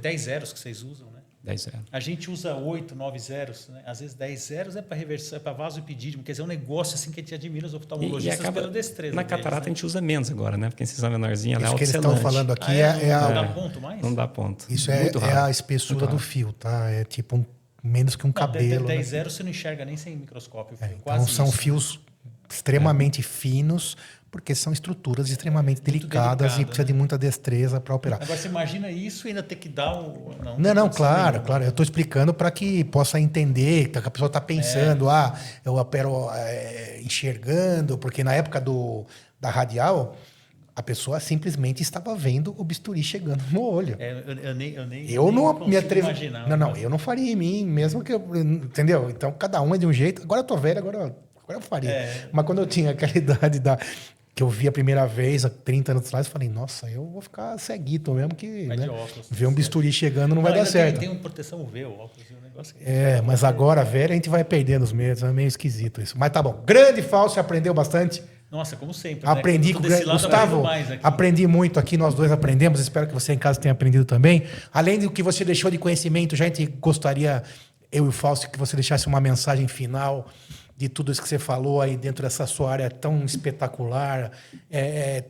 10 zeros que vocês usam, né? 10 zeros. A gente usa 8, 9 zeros, né? Às vezes 10 zeros é para reversão, é para vasoepidídimo, quer dizer, é um negócio assim que a gente admira os oftalmologistas pela destreza. Na catarata deles, né? A gente usa menos agora, né? Porque a incisão menorzinha ela é autocelante. Isso que eles estão falando aqui não dá ponto mais? Não dá ponto. Isso é a espessura do fio, tá? É tipo menos que um cabelo. 10 zeros você não enxerga nem sem microscópio. Então são fios extremamente finos, porque são estruturas extremamente delicadas e precisa de muita destreza para operar. Agora, você imagina isso e ainda ter que dar Não, claro. Eu estou explicando para que possa entender, que a pessoa está pensando, eu opero enxergando, porque na época da radial, a pessoa simplesmente estava vendo o bisturi chegando no olho. Eu não me atrevo. Imaginar, eu não faria em mim, mesmo que entendeu? Então, cada um é de um jeito. Agora eu tô velho, agora eu faria. Mas quando eu tinha aquela idade que eu vi a primeira vez, há 30 anos atrás, eu falei, nossa, eu vou ficar ceguito mesmo, que né, ver um bisturi chegando não vai dar certo. Tem uma proteção UV, o óculos, o negócio. Mas agora, velho, a gente vai perdendo os medos, é meio esquisito isso. Mas tá bom. Grande Fausto, aprendeu bastante. Nossa, como sempre. Aprendi com o Gustavo, aprendi muito aqui, nós dois aprendemos, espero que você em casa tenha aprendido também. Além do que você deixou de conhecimento, já a gente gostaria, eu e o Fausto, que você deixasse uma mensagem final de tudo isso que você falou aí dentro dessa sua área tão espetacular,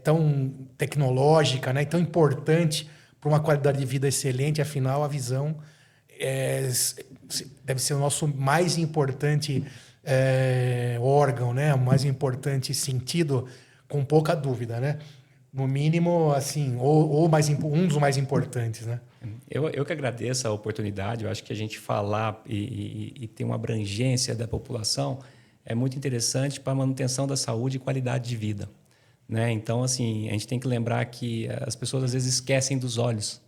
tão tecnológica, né, tão importante para uma qualidade de vida excelente. Afinal, a visão deve ser o nosso mais importante órgão, né, o mais importante sentido, com pouca dúvida, né? No mínimo, assim, ou um dos mais importantes, né? Eu que agradeço a oportunidade. Eu acho que a gente falar e ter uma abrangência da população é muito interessante para a manutenção da saúde e qualidade de vida, né? Então, assim, a gente tem que lembrar que as pessoas às vezes esquecem dos olhos.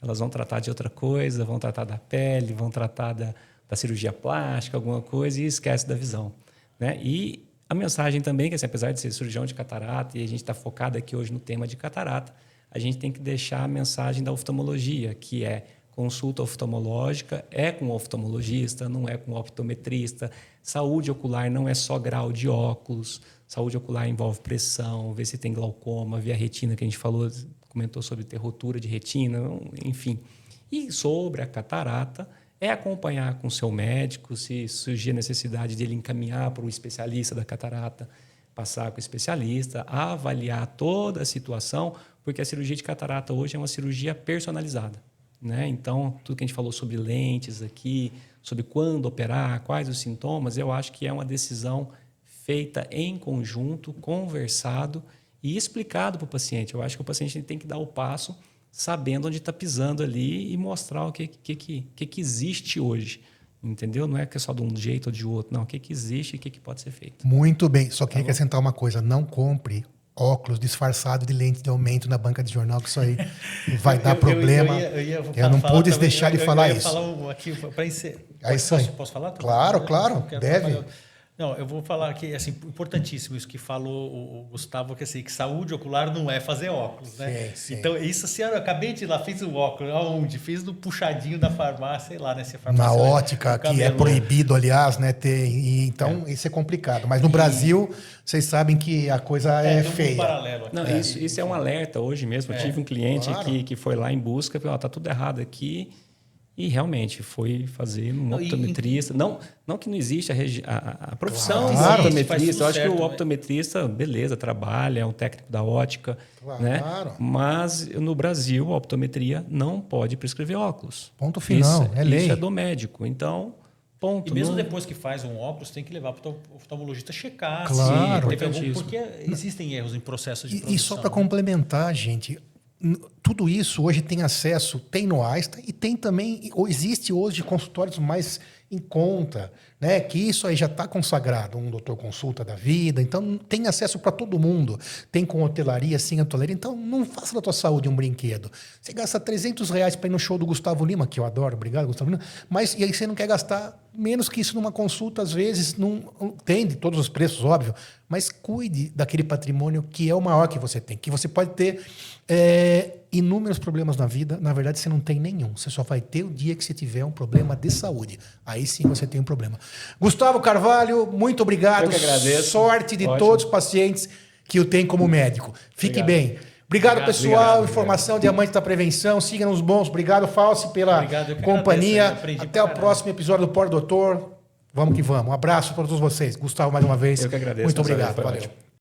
Elas vão tratar de outra coisa, vão tratar da pele, vão tratar da cirurgia plástica, alguma coisa, e esquece da visão, né? E a mensagem também, que assim, apesar de ser cirurgião de catarata, e a gente está focado aqui hoje no tema de catarata, a gente tem que deixar a mensagem da oftalmologia, que é consulta oftalmológica, é com o oftalmologista, não é com o optometrista. Saúde ocular não é só grau de óculos. Saúde ocular envolve pressão, ver se tem glaucoma, ver a retina, que a gente falou, comentou sobre ter rotura de retina, enfim. E sobre a catarata, é acompanhar com o seu médico, se surgir a necessidade de ele encaminhar para o especialista da catarata, passar com o especialista, avaliar toda a situação, porque a cirurgia de catarata hoje é uma cirurgia personalizada, né? Então, tudo que a gente falou sobre lentes aqui, sobre quando operar, quais os sintomas, eu acho que é uma decisão feita em conjunto, conversado e explicado para o paciente. Eu acho que o paciente tem que dar o passo sabendo onde está pisando ali e mostrar o que existe hoje. Entendeu? Não é que é só de um jeito ou de outro. Não, o que existe e o que pode ser feito. Muito bem. Só queria acrescentar uma coisa. Não compre óculos disfarçado de lente de aumento na banca de jornal, que isso aí vai dar problema. Eu não pude deixar de falar isso. Falar aqui para encerrar. Posso falar? Claro. Deve. Não, eu vou falar aqui, assim, importantíssimo isso que falou o Gustavo, que, assim, que saúde ocular não é fazer óculos, né? Sim. Então, isso, assim, eu acabei de ir lá, fiz o óculos, aonde? Fiz no puxadinho da farmácia, sei lá, né? Se a farmácia na ótica, que é proibido, aliás, né? Então, isso é complicado. Mas no Brasil, vocês sabem que a coisa é feia. Paralelo aqui. Não, isso é um alerta hoje mesmo. Eu tive um cliente que foi lá em busca, falou, tá tudo errado aqui. E realmente foi fazer um optometrista. Não que não existe a profissão do optometrista. Eu acho que o optometrista, beleza, trabalha, é um técnico da ótica. Né? Mas no Brasil, a optometria não pode prescrever óculos. Ponto final, é lei. Isso é do médico. Então, ponto. E mesmo depois que faz um óculos, tem que levar para o oftalmologista checar. Claro. Porque existem erros em processo de produção. E só para complementar, gente... Tudo isso hoje tem acesso, tem no Einstein e tem também, existe hoje consultórios mais em conta, né? Que isso aí já está consagrado, um doutor consulta da vida, então tem acesso para todo mundo, tem com hotelaria, sem hotelaria, então não faça da tua saúde um brinquedo. Você gasta R$300 para ir no show do Gustavo Lima, que eu adoro, obrigado Gustavo Lima, mas e aí você não quer gastar menos que isso numa consulta, às vezes, não tem de todos os preços, óbvio, mas cuide daquele patrimônio que é o maior que você tem, que você pode ter inúmeros problemas na vida, na verdade você não tem nenhum, você só vai ter o dia que você tiver um problema de saúde, aí sim você tem um problema. Gustavo Carvalho, muito obrigado. Eu que agradeço. Sorte de todos os pacientes que eu tenho como médico. Fique bem. Obrigado, pessoal. Informação Diamante da Prevenção. Siga-nos bons. Obrigado, Falsi, pela companhia. Até o próximo episódio do Por Doutor. Vamos que vamos. Um abraço para todos vocês. Gustavo, mais uma vez. Eu que agradeço. Muito obrigado. Valeu.